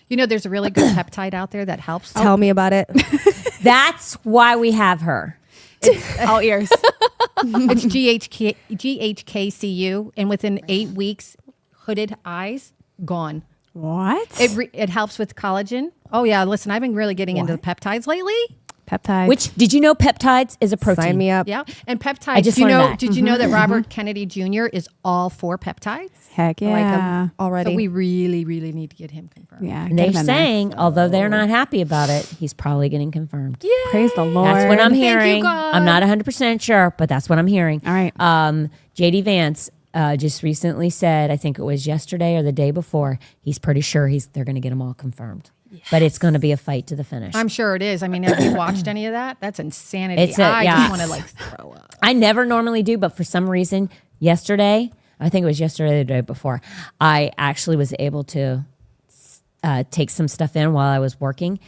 You know, there's a really good peptide out there that helps. Tell me about it. that's why we have her. All ears. It's GHKCU, and within 8 weeks, hooded eyes gone. What? It helps with collagen. Oh yeah, listen, I've been really getting into the peptides lately. Peptides. Which, did you know peptides is a protein? Sign me up. Yeah, and peptides. I just you learned know, that. did you know that Robert Kennedy Jr. is all for peptides? Heck yeah. Already. So we really, really need to get him confirmed. Yeah. And get they're him in there. saying, although they're not happy about it, he's probably getting confirmed. Yeah. Praise the Lord. That's what I'm Thank you, hearing. God. I'm not 100% sure, but that's what I'm hearing. All right. JD Vance just recently said, I think it was yesterday or the day before, he's pretty sure they're going to get them all confirmed. But it's going to be a fight to the finish. I'm sure it is. I mean, have you watched any of that? That's insanity. It's I yeah. just want to like throw up. I never normally do, but for some reason, yesterday, I think it was yesterday or the day before, I actually was able to take some stuff in while I was working.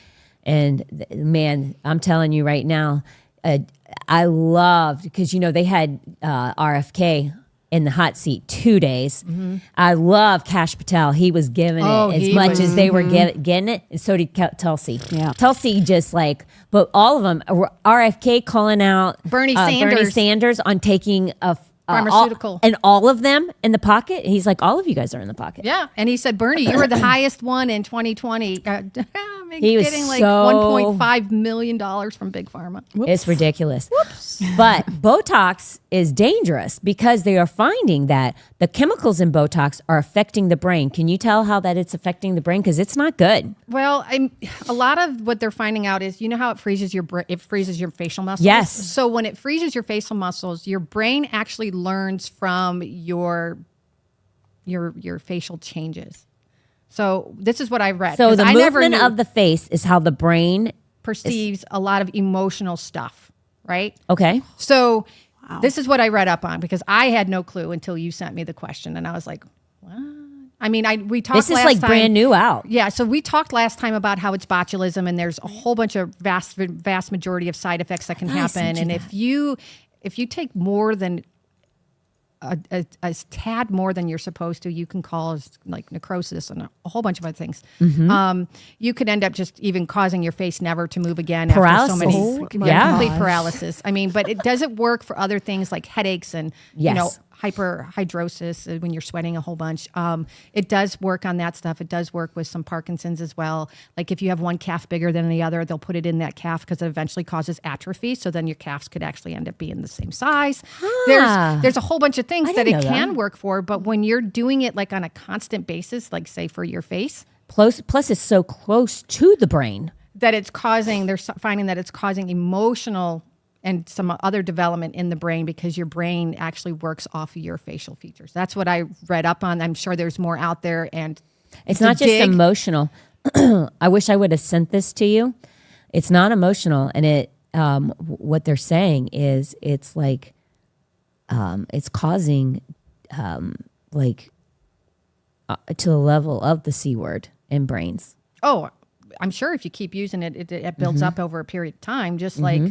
And man, I'm telling you right now, I loved, because, they had RFK in the hot seat 2 days. I love Kash Patel. He was giving Oh, it as he much was- as they were getting it, and so did Tulsi. Yeah. Tulsi just but all of them, RFK calling out Bernie Bernie Sanders. Sanders on taking a Pharmaceutical. and all of them in the pocket. He's like, all of you guys are in the pocket. Yeah, and he said, Bernie, you were the highest one in 2020. He was getting like so- $1.5 million from Big Pharma. It's ridiculous. But Botox is dangerous because they are finding that the chemicals in Botox are affecting the brain. Can you tell how that it's affecting the brain? Because it's not good. Well, a lot of what they're finding out is, how it freezes your facial muscles. Yes. So when it freezes your facial muscles, your brain actually learns from your facial changes. So this is what I read. So 'cause the I never movement knew of the face is how the brain, perceives a lot of emotional stuff, right? okay. So this is what I read up on, because I had no clue until you sent me the question, and I was like, what? I mean, we talked This is last like time- brand new out. Yeah, so we talked last time about how it's botulism, and there's a whole bunch of vast majority of side effects that can I happen. sent And you if you take more than a tad more than you're supposed to, you can cause like necrosis and a whole bunch of other things. You could end up just even causing your face never to move again. Paralysis. After so Oh many, my complete gosh. paralysis. I mean, but it doesn't work for other things like headaches and Yes. hyperhidrosis when you're sweating a whole bunch. It does work on that stuff. It does work with some Parkinson's as well. Like if you have one calf bigger than the other, they'll put it in that calf because it eventually causes atrophy. So then your calves could actually end up being the same size. There's a whole bunch of things I that didn't it know can that. work for, but when you're doing it like on a constant basis, like say for your face, Plus it's so close to the brain. that it's causing, they're finding that it's causing emotional and some other development in the brain because your brain actually works off of your facial features. That's what I read up on. I'm sure there's more out there. And It's to not just dig- emotional. I wish I would have sent this to you. It's not emotional, and it what they're saying is it's like it's causing to the level of the C word in brains. Oh, I'm sure if you keep using it, it builds up over a period of time, just like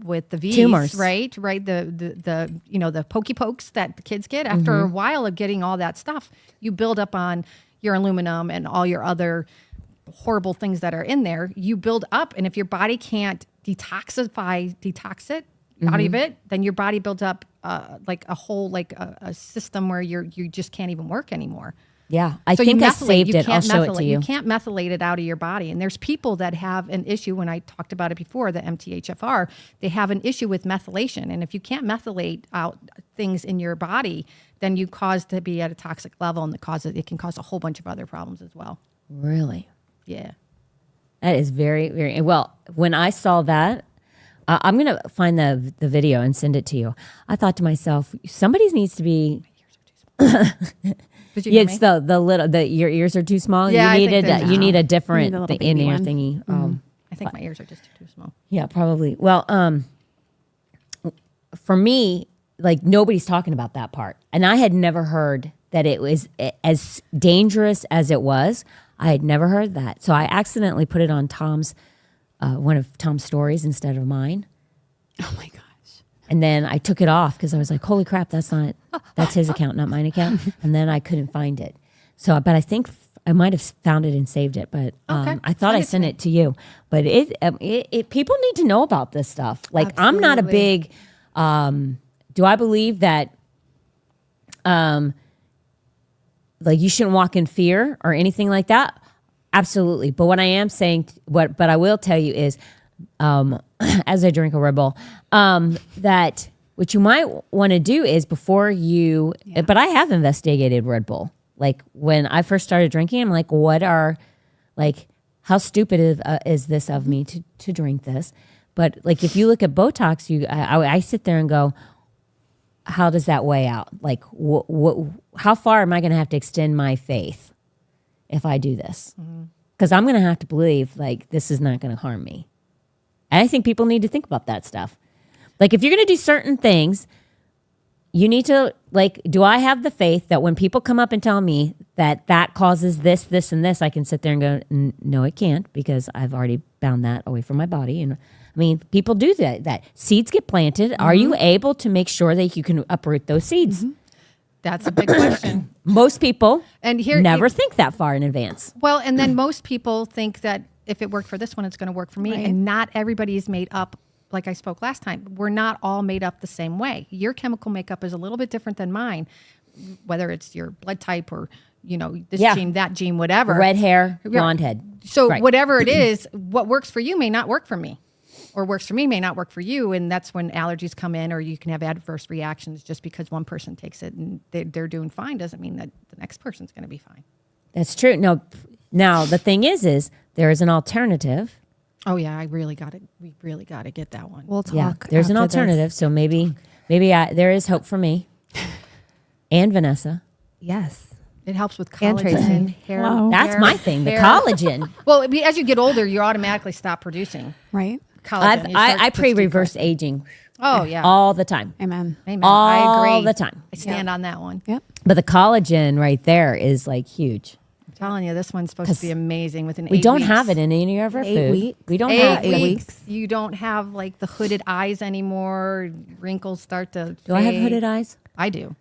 with the V's, Tumors. right? The pokey pokes that the kids get. After a while of getting all that stuff, you build up on your aluminum and all your other horrible things that are in there. You build up, and if your body can't detox it out of it, then your body builds up a whole a system where you just can't even work anymore. Yeah, I So think you I methylate, saved you it. I'll can't show it to methylate. you. You can't methylate it out of your body. And there's people that have an issue, when I talked about it before, the MTHFR, they have an issue with methylation. And if you can't methylate out things in your body, then you cause to be at a toxic level, and it can cause a whole bunch of other problems as well. Really? Yeah. That is very, very well. When I saw that, I'm gonna find the video and send it to you. I thought to myself, somebody needs to be. Did you Yeah, hear it's me? your ears are too small. Yeah, I you think needed they're you need a You different need a little in baby ear one. thingy. I think my ears are just too small. Yeah, probably. Well, for me, like nobody's talking about that part, and I had never heard that it was as dangerous as it was. I had never heard that, so I accidentally put it on Tom's one of Tom's stories instead of mine. Oh my gosh. And then I took it off because I was like, holy crap, that's his account, not mine account. And then I couldn't find it. So, but I think I might have found it and saved it, but Okay. I thought I sent it to you. But it people need to know about this stuff. Like, I'm not a big, do I believe that, like you shouldn't walk in fear or anything like that? Absolutely. But what I am saying, but I will tell you is, as I drink a Red Bull, that what you might want to do is before you, but I have investigated Red Bull. Like when I first started drinking, I'm like, how stupid is this of me to drink this? But like, if you look at Botox, I sit there and go, how does that weigh out? Like, how far am I going to have to extend my faith if I do this? Because I'm going to have to believe like this is not going to harm me. And I think people need to think about that stuff. Like if you're going to do certain things, you need to like, do I have the faith that when people come up and tell me that causes this, this, and this, I can sit there and go, no, it can't, because I've already bound that away from my body. And I mean, people do that seeds get planted. Are you able to make sure that you can uproot those seeds? That's a big question. Most people And here, never think that far in advance. Well, and then most people think that if it worked for this one, it's going to work for me. Right. And not everybody is made up, like I spoke last time. We're not all made up the same way. Your chemical makeup is a little bit different than mine, whether it's your blood type or, this gene, that gene, whatever. Red hair, blonde head. So Right. whatever it is, what works for you may not work for me, or works for me may not work for you. And that's when allergies come in, or you can have adverse reactions. Just because one person takes it and they're doing fine doesn't mean that the next person's going to be fine. That's true. No, now the thing is there is an alternative. Oh yeah, we really got to get that one. We'll talk. Yeah, there's an after this. alternative. So maybe there is hope for me and Vanessa. Yes. It helps with And Tracy. collagen, hair. Wow. That's hair- my thing, the hair. collagen. Well, as you get older, you automatically stop producing Right? collagen. You start I to pray decrease. reverse aging Oh yeah, all the time. Amen. amen. All I agree. the time. I stand on that one. Yep. But the collagen right there is like huge. I'm telling you, this one's supposed to be amazing. Within We 8 don't weeks. have it in any of our 8 food. weeks? We don't 8 have it. weeks. You don't have like the hooded eyes anymore. Wrinkles start to. Do I have fade. hooded eyes? I do.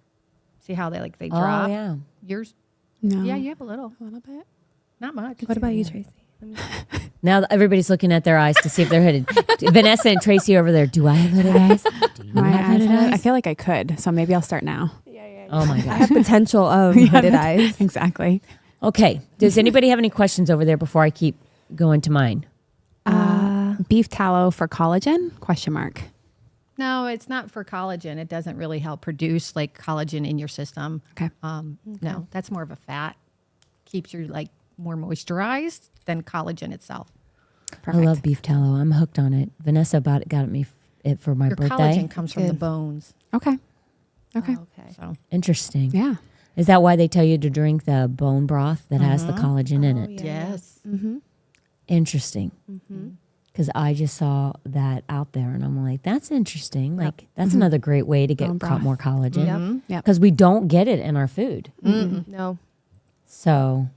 See how they drop? Oh yeah. Yours. No. Yeah, you have a little. A little bit. Not much. What about you, Tracy? Now everybody's looking at their eyes to see if they're hooded. Vanessa and Tracy over there. Do I have hooded eyes? Do you My have hooded eyes, I eyes? feel like I could, so maybe I'll start now. Oh my I gosh. have potential of hooded eyes. Exactly. Okay. Does anybody have any questions over there before I keep going to mine? Beef tallow for collagen? Question mark. No, it's not for collagen. It doesn't really help produce like collagen in your system. Okay. No, that's more of a fat. Keeps you like more moisturized than collagen itself. Perfect. I love beef tallow. I'm hooked on it. Vanessa got me it for my Your birthday. collagen comes from the Good. bones. Okay. Okay. Okay. So Interesting. Yeah. Is that why they tell you to drink the bone broth that has the collagen in it? yes. Interesting. Because I just saw that out there and I'm like, that's interesting. Like, that's another great way to get Bone broth. more collagen. Yep. Because we don't get it in our food. No. So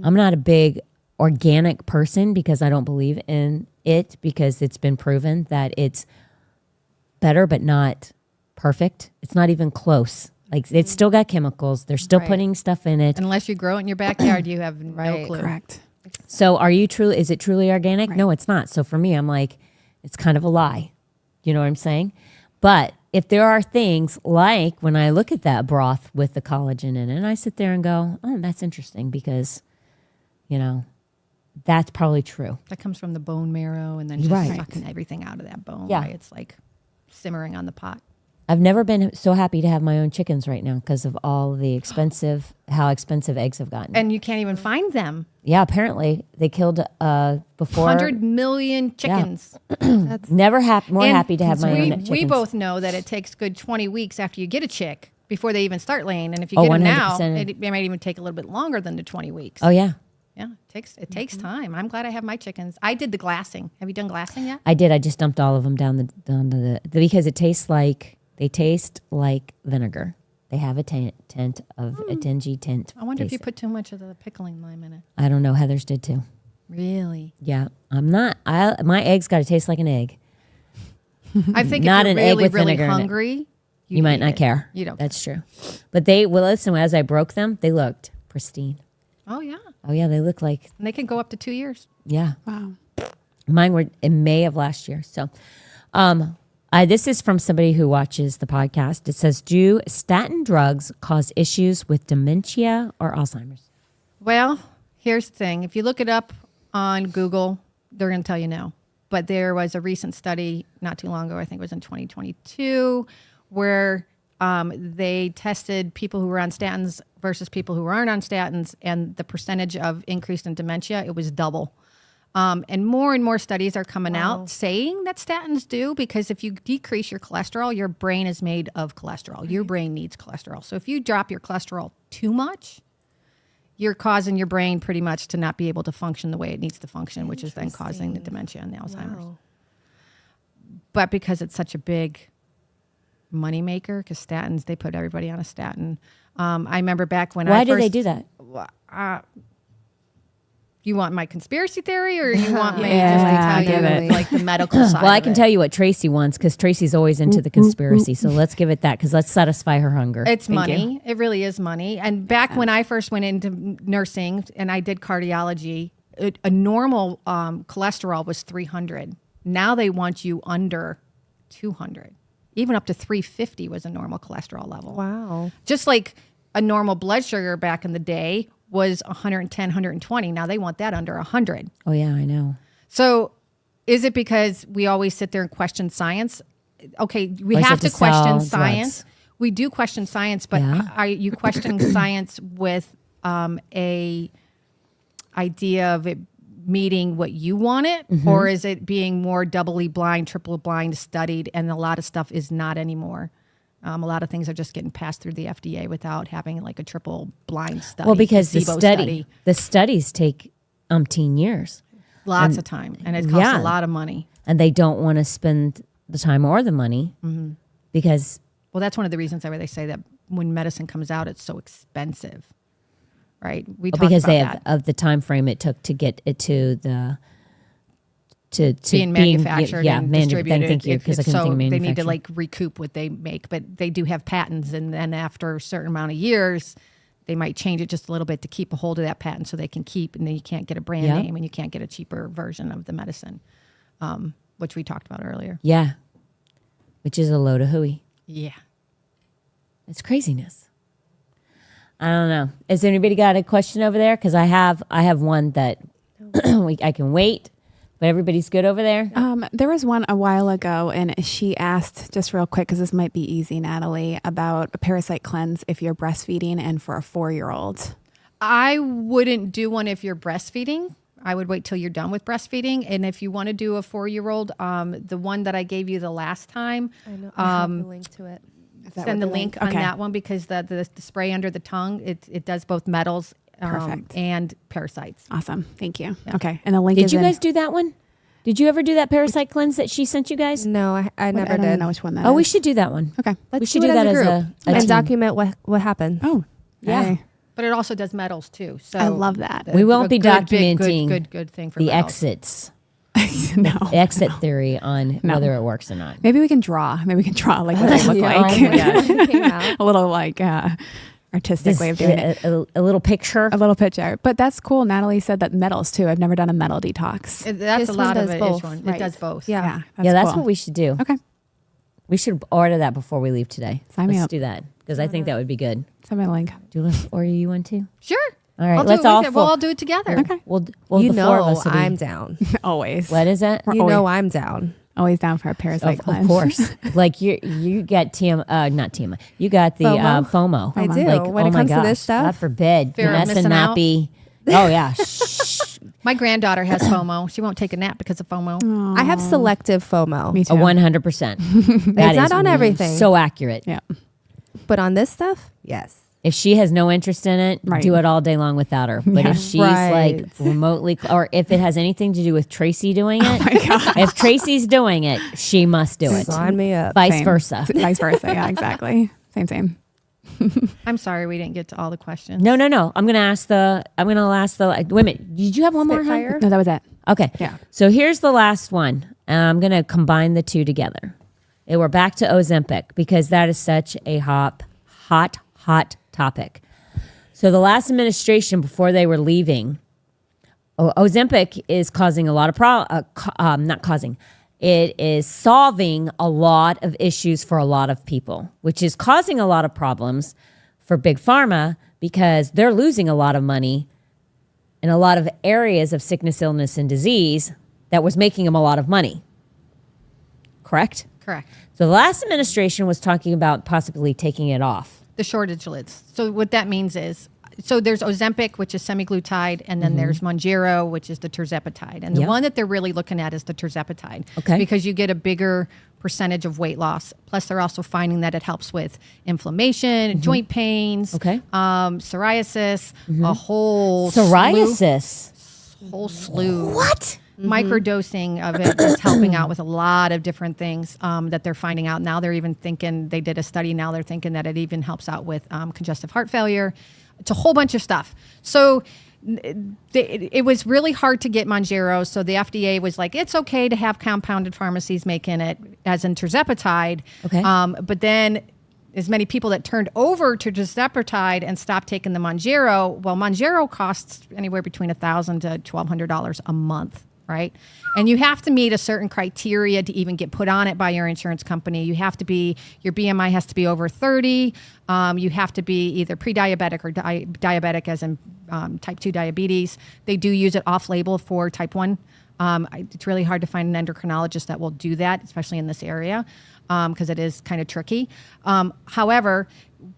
I'm not a big organic person because I don't believe in it, because it's been proven that it's better but not perfect. It's not even close. Like, it's still got chemicals. They're still Right. putting stuff in it. Unless you grow it in your backyard, you have no clue. Correct. So is it truly organic? Right. No, it's not. So for me, I'm like, it's kind of a lie. You know what I'm saying? But if there are things like when I look at that broth with the collagen in it, and I sit there and go, oh, that's interesting because, that's probably true. That comes from the bone marrow and then just Right. sucking everything out of that bone. Yeah. Right? It's like simmering on the pot. I've never been so happy to have my own chickens right now because of all the how expensive eggs have gotten. And you can't even find them. Yeah, apparently they killed before. 100 million chickens. Never more And happy to have my own chickens. We both know that it takes good 20 weeks after you get a chick before they even start laying. And if you Oh, get them now, 100%. it might even take a little bit longer than the 20 weeks. Oh yeah, Yeah, it takes time. I'm glad I have my chickens. I did the glassing. Have you done glassing yet? I did. I just dumped all of them down to the because they taste like vinegar. They have a tint of a tingy tint. I wonder if you taste. put too much of the pickling lime in it. I don't know. Heather's did too. Really? Yeah, I'm not. My eggs got to taste like an egg. I think Not if an you're egg really, with really vinegar in it. hungry, You might eat not it. care. You don't. That's true. But listen, as I broke them, they looked pristine. Oh, yeah. Oh yeah, they look like, And they can go up to 2 years. yeah. Wow. Mine were in May of last year. So, this is from somebody who watches the podcast. It says, do statin drugs cause issues with dementia or Alzheimer's? Well, here's the thing. If you look it up on Google, they're going to tell you no. But there was a recent study not too long ago, I think it was in 2022, where they tested people who were on statins versus people who aren't on statins, and the percentage of increase in dementia, it was double. And more studies are coming out saying that statins do, because if you decrease your cholesterol, your brain is made of cholesterol. Your brain needs cholesterol. So if you drop your cholesterol too much, you're causing your brain pretty much to not be able to function the way it needs to function, which is then causing the dementia and the Alzheimer's. Wow. But because it's such a big moneymaker, because statins, they put everybody on a statin. I remember back when Why do they do that? You want my conspiracy theory, or you want me Yeah, just to tell give you it. like the medical side? Well, I of can it? tell you what Tracy wants because Tracy's always into the conspiracy. So let's give it that because let's satisfy her hunger. It's Thank money. It really is money. And back when I first went into nursing and I did cardiology, a normal cholesterol was 300. Now they want you under 200. Even up to 350 was a normal cholesterol level. Wow. Just like a normal blood sugar back in the day was 110, 120. Now they want that under 100. Oh, yeah, I know. So is it because we always sit there and question science? Okay, we Or is have it to to question sell science. drugs? We do question science, but Yeah. are you questioning science with a idea of it meeting what you want it, Mm-hmm. or is it being more doubly blind, triple blind studied, and a lot of stuff is not anymore? A lot of things are just getting passed through the FDA without having like a triple blind study. Well, because the placebo the studies take umpteen years lots of time, and it costs yeah. a lot of money. and they don't want to spend the time or the money Mm-hmm. because Well, that's one of the reasons why they say that when medicine comes out, it's so expensive, right? We talked because about they that. have of the time frame it took to get it to the to being manufactured and distributed. Thank you, because I couldn't so think of they need to manufacturing. like recoup what they make, but they do have patents, and then after a certain amount of years, they might change it just a little bit to keep a hold of that patent, so they can keep, and then you can't get a brand Yep. name, and you can't get a cheaper version of the medicine, which we talked about earlier. Yeah, which is a load of hooey. Yeah. It's craziness. I don't know. Has anybody got a question over there? Because I have one that I can wait, but everybody's good over there. There was one a while ago, and she asked, just real quick, because this might be easy, Natalie, about a parasite cleanse if you're breastfeeding and for a 4-year-old. I wouldn't do one if you're breastfeeding. I would wait till you're done with breastfeeding. And if you want to do a 4-year-old, the one that I gave you the last time, I know. I have the link to it. send the link on Okay. that one, because the spray under the tongue, it does both metals Perfect. and parasites. Awesome. Thank you. Okay. And the link Did is you in- guys do that one? Did you ever do that parasite cleanse that she sent you guys? No, I What- never I don't did. know which one that Oh, we is. should do that one. Okay. We should do that as a and team. document what happened. Oh, Yeah. hey. But it also does metals too. So I love that. We won't a be good, big, documenting good thing for the metals. exits, No. exit theory on whether it works or not. Maybe we can draw. Maybe we can draw like what they look Yeah. like. Oh my gosh. It came out. A little like artistic way of doing it. a little picture. A little picture. But that's cool. Natalie said that metals too. I've never done a metal detox. That's This a lot one of does it. both, One. right. It does both. Yeah. Yeah, that's cool. what we should do. Okay. We should order that before we leave today. Sign me Let's up. do that because I think that would be good. Send me a link. Do you want to order you one too? Sure. All right, I'll let's do it all with you. We'll all do it together. Okay. Well, you the four of know us will be- I'm down. Always. What is it? You always- know I'm down. Always down for a parasite Of cleanse. course. Like you got not TM. You got the FOMO. I do. Like, When it oh my comes to gosh, this stuff. God forbid. Fear of Vanessa missing not out. be. Oh yeah. Shh. My granddaughter has FOMO. She won't take a nap because of FOMO. I have selective FOMO. Me A too. 100%. It's not on everything. So accurate. Yeah. But on this stuff, yes. If she has no interest in it, Right. do it all day long without her. But if she's Right. like remotely, or if it has anything to do with Tracy doing Oh it, if Tracy's doing it, she must do it. Sign me up. Vice Same. versa. Vice versa. Yeah, exactly. Same. I'm sorry we didn't get to all the questions. No. I'm gonna ask the. Wait a minute. Did you have one more? Hon? Spitfire? No, that was it. Okay. Yeah. So here's the last one. I'm going to combine the two together. And we're back to Ozempic because that is such a hot topic. So the last administration before they were leaving, Ozempic is causing a lot of it is solving a lot of issues for a lot of people, which is causing a lot of problems for Big Pharma because they're losing a lot of money in a lot of areas of sickness, illness, and disease that was making them a lot of money. Correct? Correct. So the last administration was talking about possibly taking it off. The shortage lists. So what that means is, so there's Ozempic, which is semaglutide, and then there's Mounjaro, which is the tirzepatide. And the Yeah. one that they're really looking at is the tirzepatide. Okay. Because you get a bigger percentage of weight loss. Plus, they're also finding that it helps with inflammation, joint pains, Okay. psoriasis, a whole Psoriasis. whole slew. What? Microdosing of it is helping out with a lot of different things that they're finding out. Now they're even thinking, they did a study, now they're thinking that it even helps out with congestive heart failure. It's a whole bunch of stuff. So it was really hard to get Mounjaro. So the FDA was like, it's okay to have compounded pharmacies making it as in tirzepatide. Okay. But then as many people that turned over to tirzepatide and stopped taking the Mounjaro, well, Mounjaro costs anywhere between $1,000 to $1,200 a month, right? And you have to meet a certain criteria to even get put on it by your insurance company. You have to be, your BMI has to be over 30. You have to be either pre-diabetic or diabetic, as in type 2 diabetes. They do use it off-label for type 1. It's really hard to find an endocrinologist that will do that, especially in this area, because it is kind of tricky. However,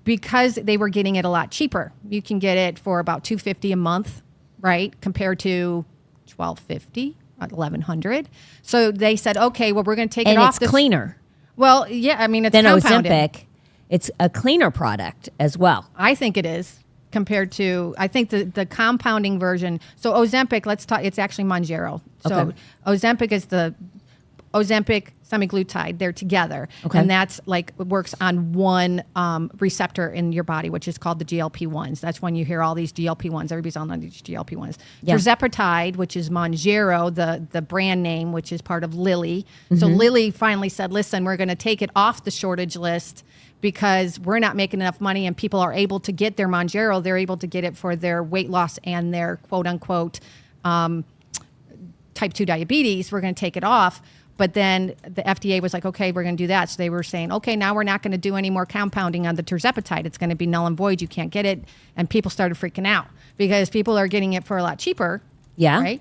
because they were getting it a lot cheaper, you can get it for about $250 a month, right, compared to $1,250, $1,100. So they said, okay, well, we're going to take And it off. it's cleaner Well, yeah, I mean, it's than compounded. Ozempic. It's a cleaner product as well. I think it is compared to, I think the compounding version. So Ozempic, let's talk, it's actually Mounjaro. So Okay. Ozempic is the Ozempic, semaglutide, they're together. Okay. And that's like, it works on one receptor in your body, which is called the GLP-1s. That's when you hear all these GLP-1s. Everybody's on these GLP-1s. Yeah. Tirzepatide, which is Mounjaro, the brand name, which is part of Lilly. So Lilly finally said, listen, we're going to take it off the shortage list because we're not making enough money and people are able to get their Mounjaro. They're able to get it for their weight loss and their quote unquote type 2 diabetes. We're going to take it off. But then the FDA was like, okay, we're going to do that. So they were saying, okay, now we're not going to do any more compounding on the tirzepatide. It's going to be null and void. You can't get it. And people started freaking out because people are getting it for a lot cheaper. Yeah. Right.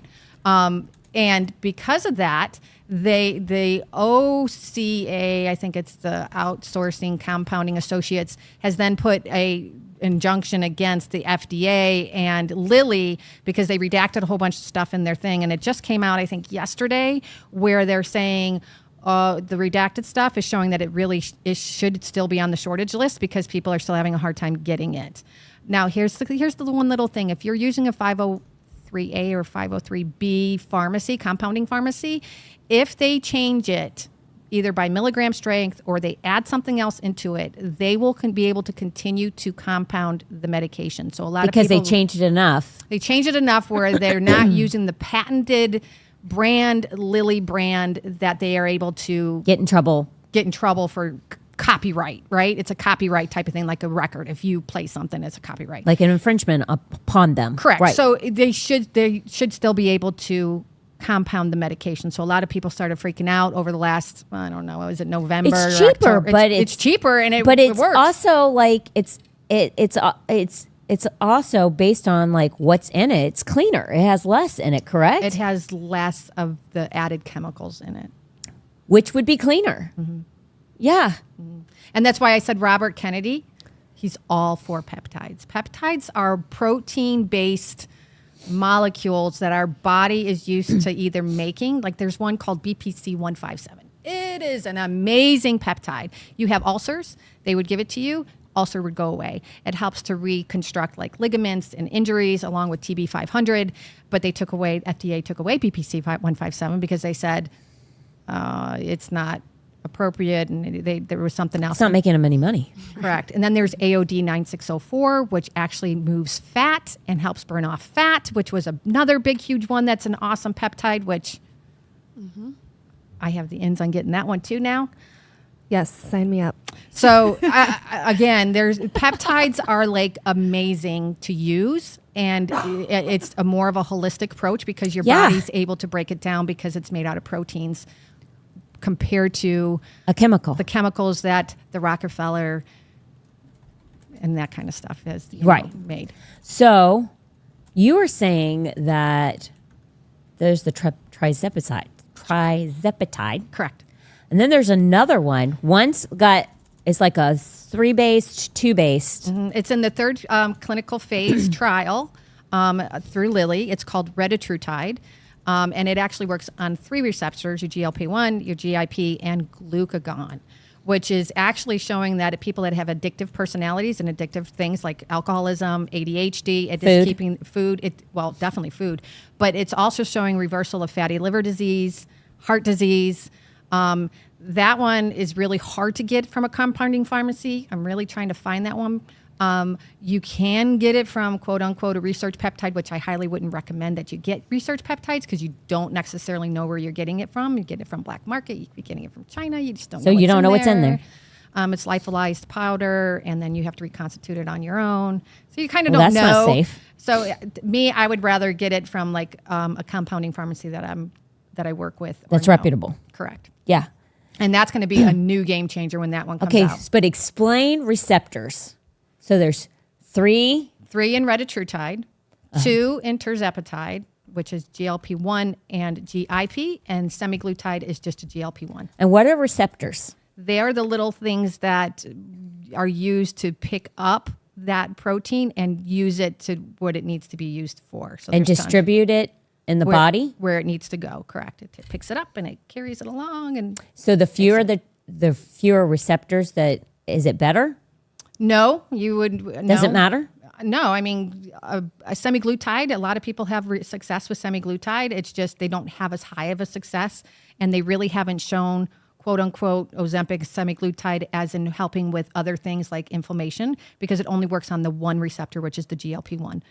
And because of that, the OCA, I think it's the Outsourcing Compounding Associates, has then put a injunction against the FDA and Lilly because they redacted a whole bunch of stuff in their thing. And it just came out, I think, yesterday, where they're saying the redacted stuff is showing that it really should still be on the shortage list because people are still having a hard time getting it. Now, here's the one little thing. If you're using a 503A or 503B pharmacy, compounding pharmacy, if they change it either by milligram strength or they add something else into it, they will be able to continue to compound the medication. So a lot Because of people, they changed it enough. they changed it enough where they're not using the patented brand, Lilly brand, that they are able to Get in trouble. get in trouble for copyright, right? It's a copyright type of thing, like a record. If you play something, it's a copyright. Like an infringement upon them. Correct. Right. So they should still be able to compound the medication. So a lot of people started freaking out over the last, I don't know, was it November? It's or cheaper, October? but it's cheaper and it it's works. also like it's also based on like what's in it. It's cleaner. It has less in it, correct? It has less of the added chemicals in it. Which would be cleaner. Yeah. And that's why I said Robert Kennedy, he's all for peptides. Peptides are protein-based molecules that our body is used to either making. Like there's one called BPC 157. It is an amazing peptide. You have ulcers, they would give it to you. Ulcer would go away. It helps to reconstruct like ligaments and injuries along with TB 500. But FDA took away BPC 157 because they said it's not appropriate and there was something else. It's not making them any money. Correct. And then there's AOD 9604, which actually moves fat and helps burn off fat, which was another big, huge one. That's an awesome peptide, which I have the ins on getting that one too now. Yes, sign me up. So again, peptides are like amazing to use, and it's a more of a holistic approach because your body's able to break it down because it's made out of proteins compared to A chemical. the chemicals that the Rockefeller and that kind of stuff has made. So you were saying that there's the trizepatide. Correct. And then there's another one. It's like a 3-based, 2-based. It's in the third clinical phase trial through Lilly. It's called retatrutide. And it actually works on 3 receptors, your GLP-1, your GIP, and glucagon, which is actually showing that people that have addictive personalities and addictive things like alcoholism, ADHD, keeping food, definitely food, but it's also showing reversal of fatty liver disease, heart disease. That one is really hard to get from a compounding pharmacy. I'm really trying to find that one. You can get it from quote unquote a research peptide, which I highly wouldn't recommend that you get research peptides because you don't necessarily know where you're getting it from. You get it from black market. You could be getting it from China. You just don't know. So you don't know what's in there. It's lyophilized powder, and then you have to reconstitute it on your own. So you kind of don't That's know. not safe. So I would rather get it from like a compounding pharmacy that I work with. That's reputable. Correct. Yeah. And that's going to be a new game changer when that one comes out. But explain receptors. So there's 3. 3 in retatrutide, 2 in tirzepatide, which is GLP-1 and GIP, and semaglutide is just a GLP-1. And what are receptors? They are the little things that are used to pick up that protein and use it to what it needs to be used for. So And distribute it in the body? Where it needs to go, correct. It picks it up and it carries it along. And So the fewer the fewer receptors, is it better? no, you would. Does it matter? No, I mean, a semaglutide, a lot of people have success with semaglutide. It's just they don't have as high of a success, and they really haven't shown, quote unquote, Ozempic semaglutide as in helping with other things like inflammation because it only works on the one receptor, which is the GLP-1.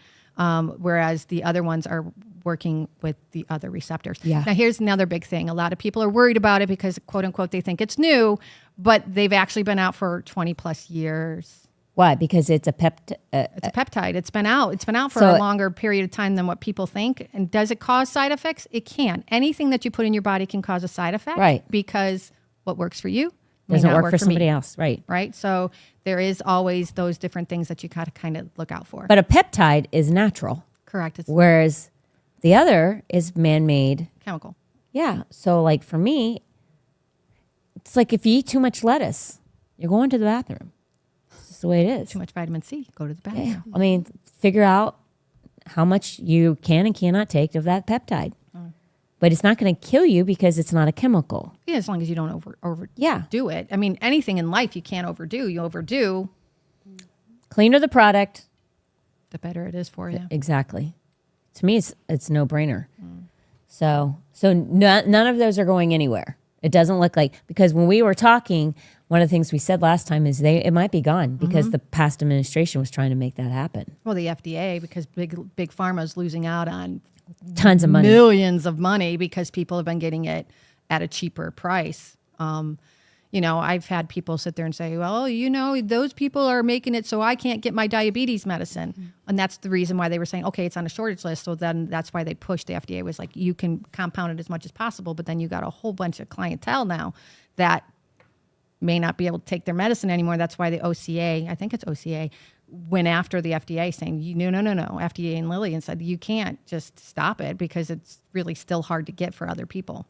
Whereas the other ones are working with the other receptors. Yeah. Now, here's another big thing. A lot of people are worried about it because, quote unquote, they think it's new, but they've actually been out for 20 plus years. Why? Because it's a peptide. It's a peptide. It's been out. It's been out for So a longer period of time than what people think. And does it cause side effects? It can. Anything that you put in your body can cause a side effect. Right. Because what works for you may Doesn't not work for somebody me. else. Right. Right. So there is always those different things that you got to kind of look out for. But a peptide is natural, Correct. It's whereas the other is man-made. chemical. Yeah. So like for me, it's like if you eat too much lettuce, you're going to the bathroom. It's just the way it is. Too much vitamin C. Go to the bathroom. Yeah. I mean, figure out how much you can and cannot take of that peptide. But it's not going to kill you because it's not a chemical. Yeah, as long as you don't overdo Yeah. it. I mean, anything in life you can't overdo. You overdo, Cleaner the product. the better it is for you. Exactly. To me, it's no brainer. So none of those are going anywhere. It doesn't look like, because when we were talking, one of the things we said last time is it might be gone because the past administration was trying to make that happen. Well, the FDA, because big pharma is losing out on Tons of money. millions of money because people have been getting it at a cheaper price. I've had people sit there and say, well, those people are making it so I can't get my diabetes medicine. And that's the reason why they were saying, okay, it's on a shortage list. So then that's why they pushed the FDA was like, you can compound it as much as possible. But then you got a whole bunch of clientele now that may not be able to take their medicine anymore. That's why the OCA, I think it's OCA, went after the FDA saying, no, FDA and Lilly, and said, you can't just stop it because it's really still hard to get for other people.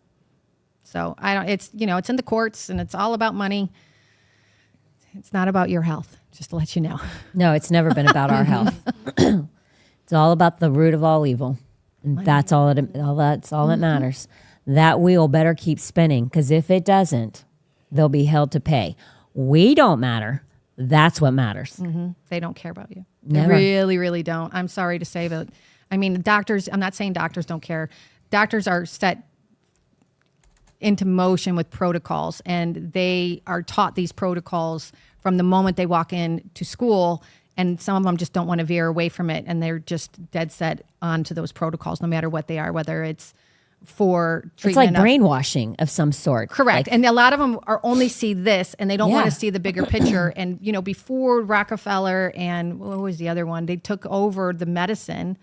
So it's in the courts and it's all about money. It's not about your health, just to let you know. No, it's never been about our health. It's all about the root of all evil. And that's all that matters. That wheel better keep spinning, because if it doesn't, they'll be held to pay. We don't matter. That's what matters. They don't care about you. Never. They really, really don't. I'm sorry to say, but doctors, I'm not saying doctors don't care. Doctors are set into motion with protocols, and they are taught these protocols from the moment they walk in to school, and some of them just don't want to veer away from it, and they're just dead set onto those protocols no matter what they are, whether it's for treatment. It's like brainwashing of some sort. Correct. And a lot of them are only see this, and they don't want to see the bigger picture. And, before Rockefeller and what was the other one, they took over the medicine.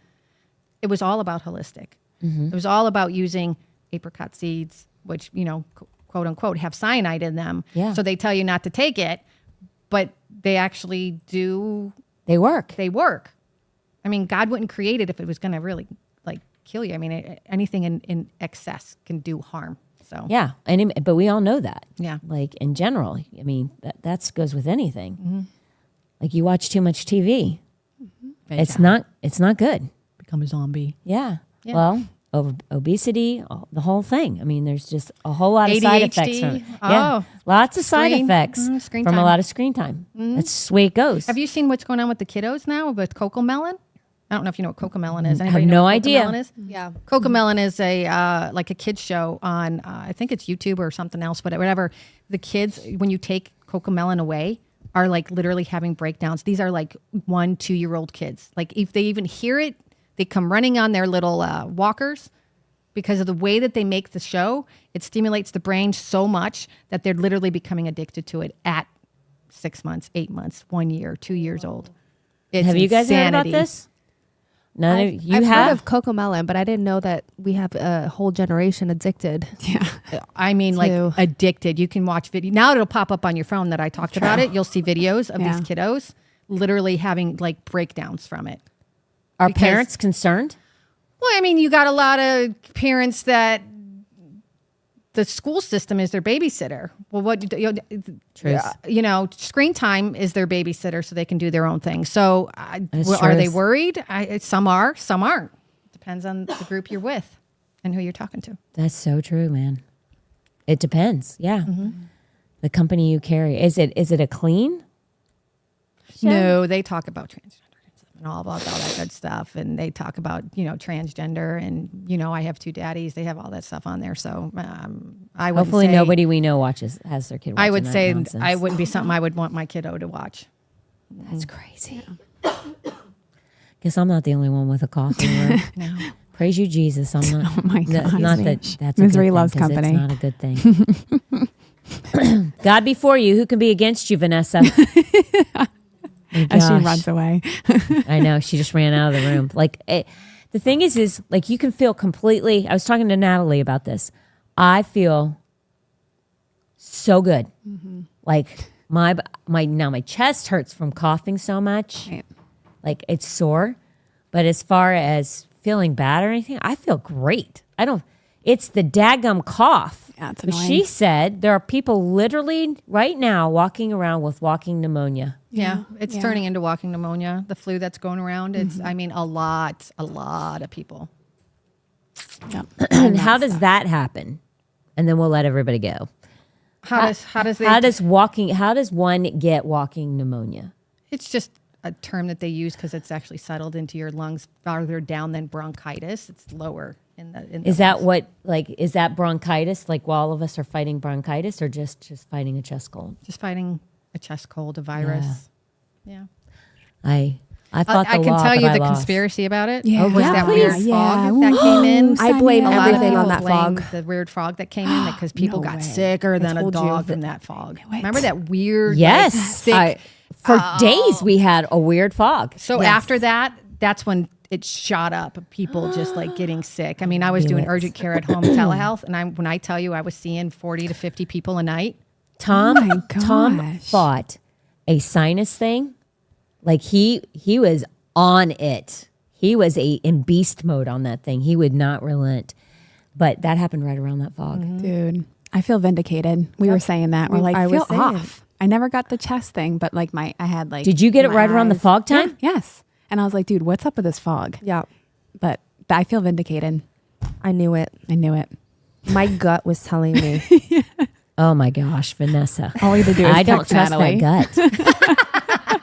It was all about holistic. It was all about using apricot seeds, which, quote unquote, have cyanide in them. Yeah. So they tell you not to take it, but they actually do. They work. God wouldn't create it if it was going to really kill you. Anything in excess can do harm. So Yeah. But we all know that. Yeah. Like in general, that goes with anything. Like you watch too much TV. It's not good. become a zombie. Yeah. Well, obesity, the whole thing. There's just a whole lot of side effects. Lots of side effects screen from time. a lot of screen time. That's the way it goes. Have you seen what's going on with the kiddos now with Cocomelon? I don't know if you know what Cocomelon is. I have Anybody know no what idea. Cocomelon is? Yeah. Cocomelon is a kids show on I think it's YouTube or something else, but whatever. The kids, when you take Cocomelon away, are literally having breakdowns. These are 1-2-year-old kids. If they even hear it, they come running on their little walkers, because of the way that they make the show. It stimulates the brain so much that they're literally becoming addicted to it at 6 months, 8 months, 1 year, 2 years old. It's Have you guys heard about insanity. this? None of you I've have? heard of Cocomelon, but I didn't know that we have a whole generation addicted. Yeah. To- Addicted. You can watch video. Now it'll pop up on your phone that I talked about it. You'll see videos of these kiddos literally having breakdowns from it. Are because- parents concerned? Well, you got a lot of parents that the school system is their babysitter. Well, screen time is their babysitter, so they can do their own thing. So are they worried? Some are, some aren't. Depends on the group you're with and who you're talking to. That's so true, man. It depends. Yeah. The company you carry. Is it a clean show? No, they talk about transgender and all that good stuff. And they talk about, transgender and, I have 2 daddies. They have all that stuff on there. So I would Hopefully say, nobody we know has their kid watching I would that say nonsense. I wouldn't be something I would want my kiddo to watch. That's crazy. Guess I'm not the only one with a cough. No. Praise you, Jesus. I'm not. Oh my God. Not that that's a Misery good thing, loves 'cause company. It's not a good thing. God before you, who can be against you, Vanessa? As she Gosh. runs away. I know, she just ran out of the room. The thing is you can feel completely. I was talking to Natalie about this. I feel so good. My chest hurts from coughing so much. Right. It's sore, but as far as feeling bad or anything, I feel great. It's the daggum cough. Yeah, it's But annoying. she said there are people literally right now walking around with walking pneumonia. Yeah, it's Yeah. turning into walking pneumonia. The flu that's going around. It's, a lot of people. Yep. And how does that happen? And then we'll let everybody go. How does one get walking pneumonia? It's just a term that they use because it's actually settled into your lungs farther down than bronchitis. It's lower in the Is that lungs. is that bronchitis? While all of us are fighting bronchitis, or just fighting a chest cold? Just fighting a chest cold, a virus. Yeah. I I fought the I can law, tell but you I the lost. conspiracy about it. Yeah. Was Yeah, that please. weird Yeah. fog that came in? Ooh, I blame A lot of everything on people that blamed fog. the weird fog that came in because people No got way. sicker than a told you. dog from that fog. What? Remember that weird, Yes. like, thick. For days we had a weird fog. So after that, that's when it shot up. People just like getting sick. I mean, I was doing urgent care at home telehealth, and when I tell you I was seeing 40 to 50 people a night. Tom my Tom gosh. fought a sinus thing. Like he was on it. He was in beast mode on that thing. He would not relent. But that happened right around that fog. Dude, I feel vindicated. We were saying that. We're like, I was feel saying. off. I never got the chest thing, but like I had like. Did you get it my right around the eyes- fog time? Yeah, yes. And I was like, dude, what's up with this fog? Yeah, But I feel vindicated. I knew it. I knew it. My gut was telling me. Oh my gosh, Vanessa. All we had to do is I don't text trust Natalie. that gut.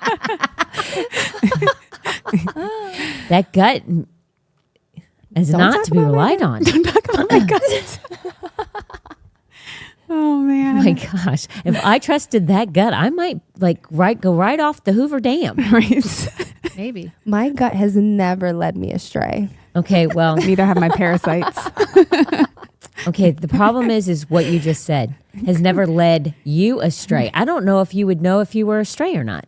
That gut is Don't not talk to be about my relied gut. on. Talk about my gut. Oh man. My gosh. If I trusted that gut, I might go right off the Hoover Dam. Right. Maybe. My gut has never led me astray. Okay, well, Neither have my parasites. okay, the problem is what you just said has never led you astray. I don't know if you would know if you were astray or not.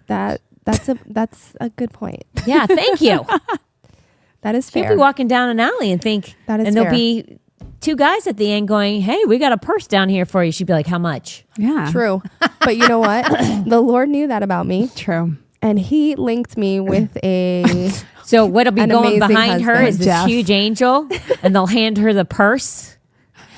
That's a good point. Yeah, thank you. That is You'll fair. be walking down an alley and think, That is and there'll fair. be two guys at the end going, "Hey, we got a purse down here for you." She'd be like, "How much?" Yeah. True. But you know what? The Lord knew that about me, True. and He linked me with a. So what'll be An going amazing behind her husband. is this Jeff. huge angel, and they'll hand her the purse.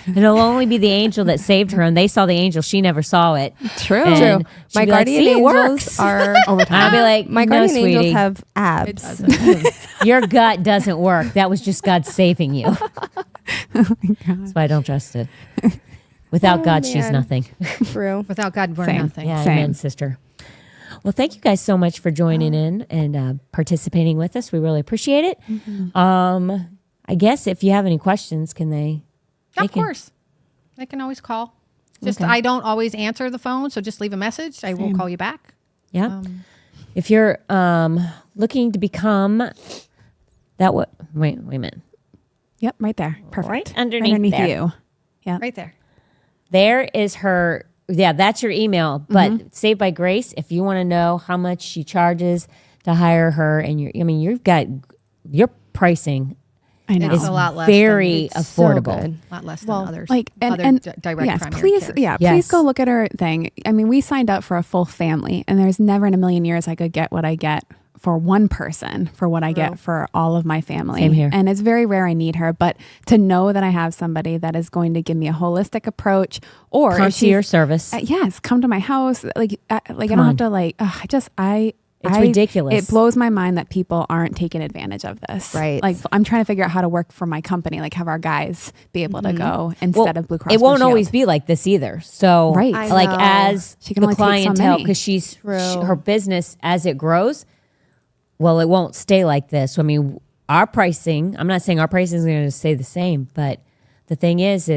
And it'll only be the angel that saved her, and they saw the angel. She never saw it. True. And True. she'd My be like, guardian "See, it angels works." are. I'll be like, My "No, guardian angels sweetie, have abs. your gut doesn't work. That was just God saving you." That's why I don't trust it. Without Oh, God, she's man. nothing. True. Without God, we're Same. nothing. Yeah, Same. amen, sister. Well, thank you guys so much for joining in and participating with us. We really appreciate it. I guess if you have any questions, can they? Of course. They can always call. Just Okay. I don't always answer the phone, so just leave a message. I will call you back. Yeah. If you're looking to become that, what? Wait a minute. Yep, right there. Perfect. Right underneath there. you. Yeah. Right there. There is her. Yeah, that's your email. But Saved by Grace, if you want to know how much she charges to hire her, and you've got your pricing I know. It's a lot less. very than, So affordable. good. a lot less than Well, others. Like other and direct yes, primary please, cares. yeah, Yes. please go look at our thing. I mean, we signed up for a full family, and there's never in a million years I could get what I get for one person for what I get for all of my family. Same here. And it's very rare I need her, but to know that I have somebody that is going to give me a holistic approach, or if Concierge she's- service. yes, come to my house. I don't on. have to It's ridiculous. It blows my mind that people aren't taking advantage of this. Right. Like I'm trying to figure out how to work for my company, like have our guys be able to go instead of Blue Cross. It won't Blue always Shield. be like this either. So, Right. I like know. as She can the only take so clientele, many. because she's True. her business as it grows. Well, it won't stay like this. I mean, our pricing. I'm not saying our pricing is going to stay the same, but the thing is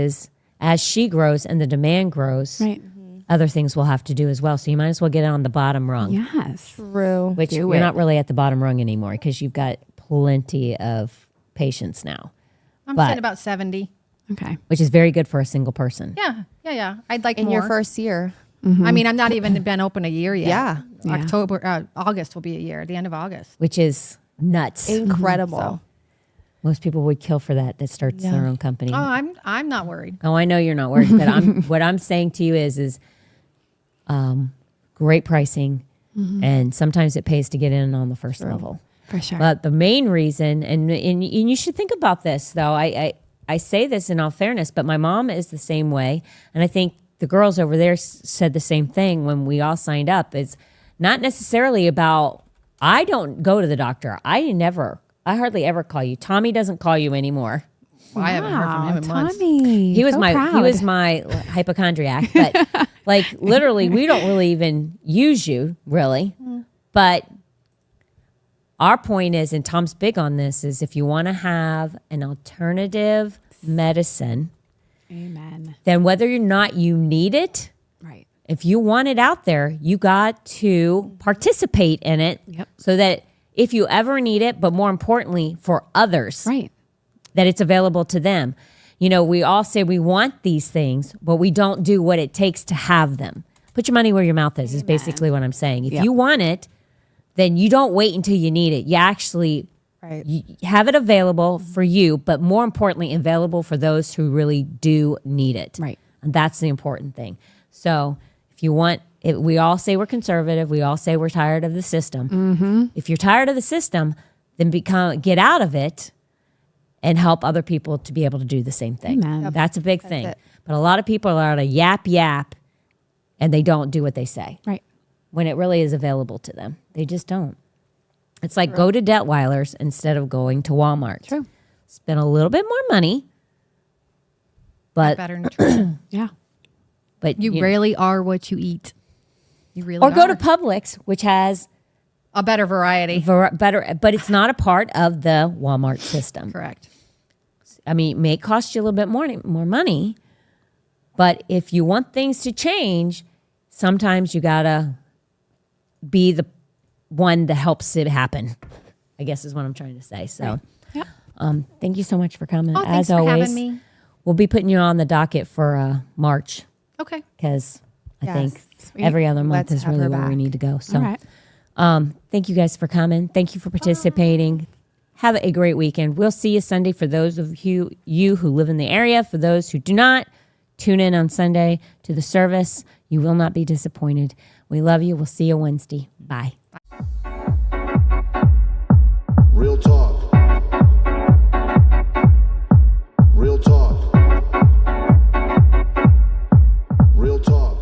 as she grows and the demand grows, Right. other things will have to do as well. So you might as well get on the bottom rung, Yes. True. which Do you're it. not really at the bottom rung anymore because you've got plenty of patients now, I'm but- saying about 70. Okay. which is very good for a single person. Yeah. I'd like In more. your first year. I mean, I'm not even been open a year yet. Yeah. Yeah. August will be a year. The end of August. Which is nuts. Incredible. Most people would kill for that starts Yeah. their own company. Oh, I'm not worried. Oh, I know you're not worried, but what I'm saying to you is great pricing, and sometimes it pays to get in on the first level. For sure. But the main reason, and you should think about this though. I say this in all fairness, but my mom is the same way, and I think the girls over there said the same thing when we all signed up. It's not necessarily about. I don't go to the doctor. I hardly ever call you. Tommy doesn't call you anymore. Well, I haven't heard from him in months. Tommy. He was so my proud. hypochondriac, but like literally we don't really even use you really. But our point is, and Tom's big on this, is if you want to have an alternative medicine, Amen. then whether or not you need it, Right. if you want it out there, you got to participate in it Yep. so that if you ever need it, but more importantly for others, Right. that it's available to them. You know, we all say we want these things, but we don't do what it takes to have them. Put your money where your mouth is basically what I'm saying. If you want it, then you don't wait until you need it. You actually you have it available for you, but more importantly, available for those who really do need it. Right. And that's the important thing. So if you want it, we all say we're conservative. We all say we're tired of the system. Mm-hmm. If you're tired of the system, then get out of it and help other people to be able to do the same thing. Amen. That's a big thing. it. But a lot of people are out of yap, and they don't do what they say Right. when it really is available to them. They just don't. It's like go to Detweiler's instead of going to Walmart. True. Spend a little bit more money, but Better nutrition. Yeah. You really are what you eat. You really or go are. to Publix, which has a better variety. better, but it's not a part of the Walmart system. Correct. I mean, it may cost you a little bit more money, but if you want things to change, sometimes you gotta be the one that helps it happen, I guess is what I'm trying to say. So, Yeah. thank you so much for coming. Oh, thanks As for always, having me. we'll be putting you on the docket for March Okay. because I Yes. think Sweet. every other month Let's is have really her where we back. need to go. So, All right. thank you guys for coming. Thank you for participating. Have a great weekend. We'll see you Sunday for those of you who live in the area. For those who do not, tune in on Sunday to the service. You will not be disappointed. We love you. We'll see you Wednesday. Bye. Real talk. Real talk. Real talk.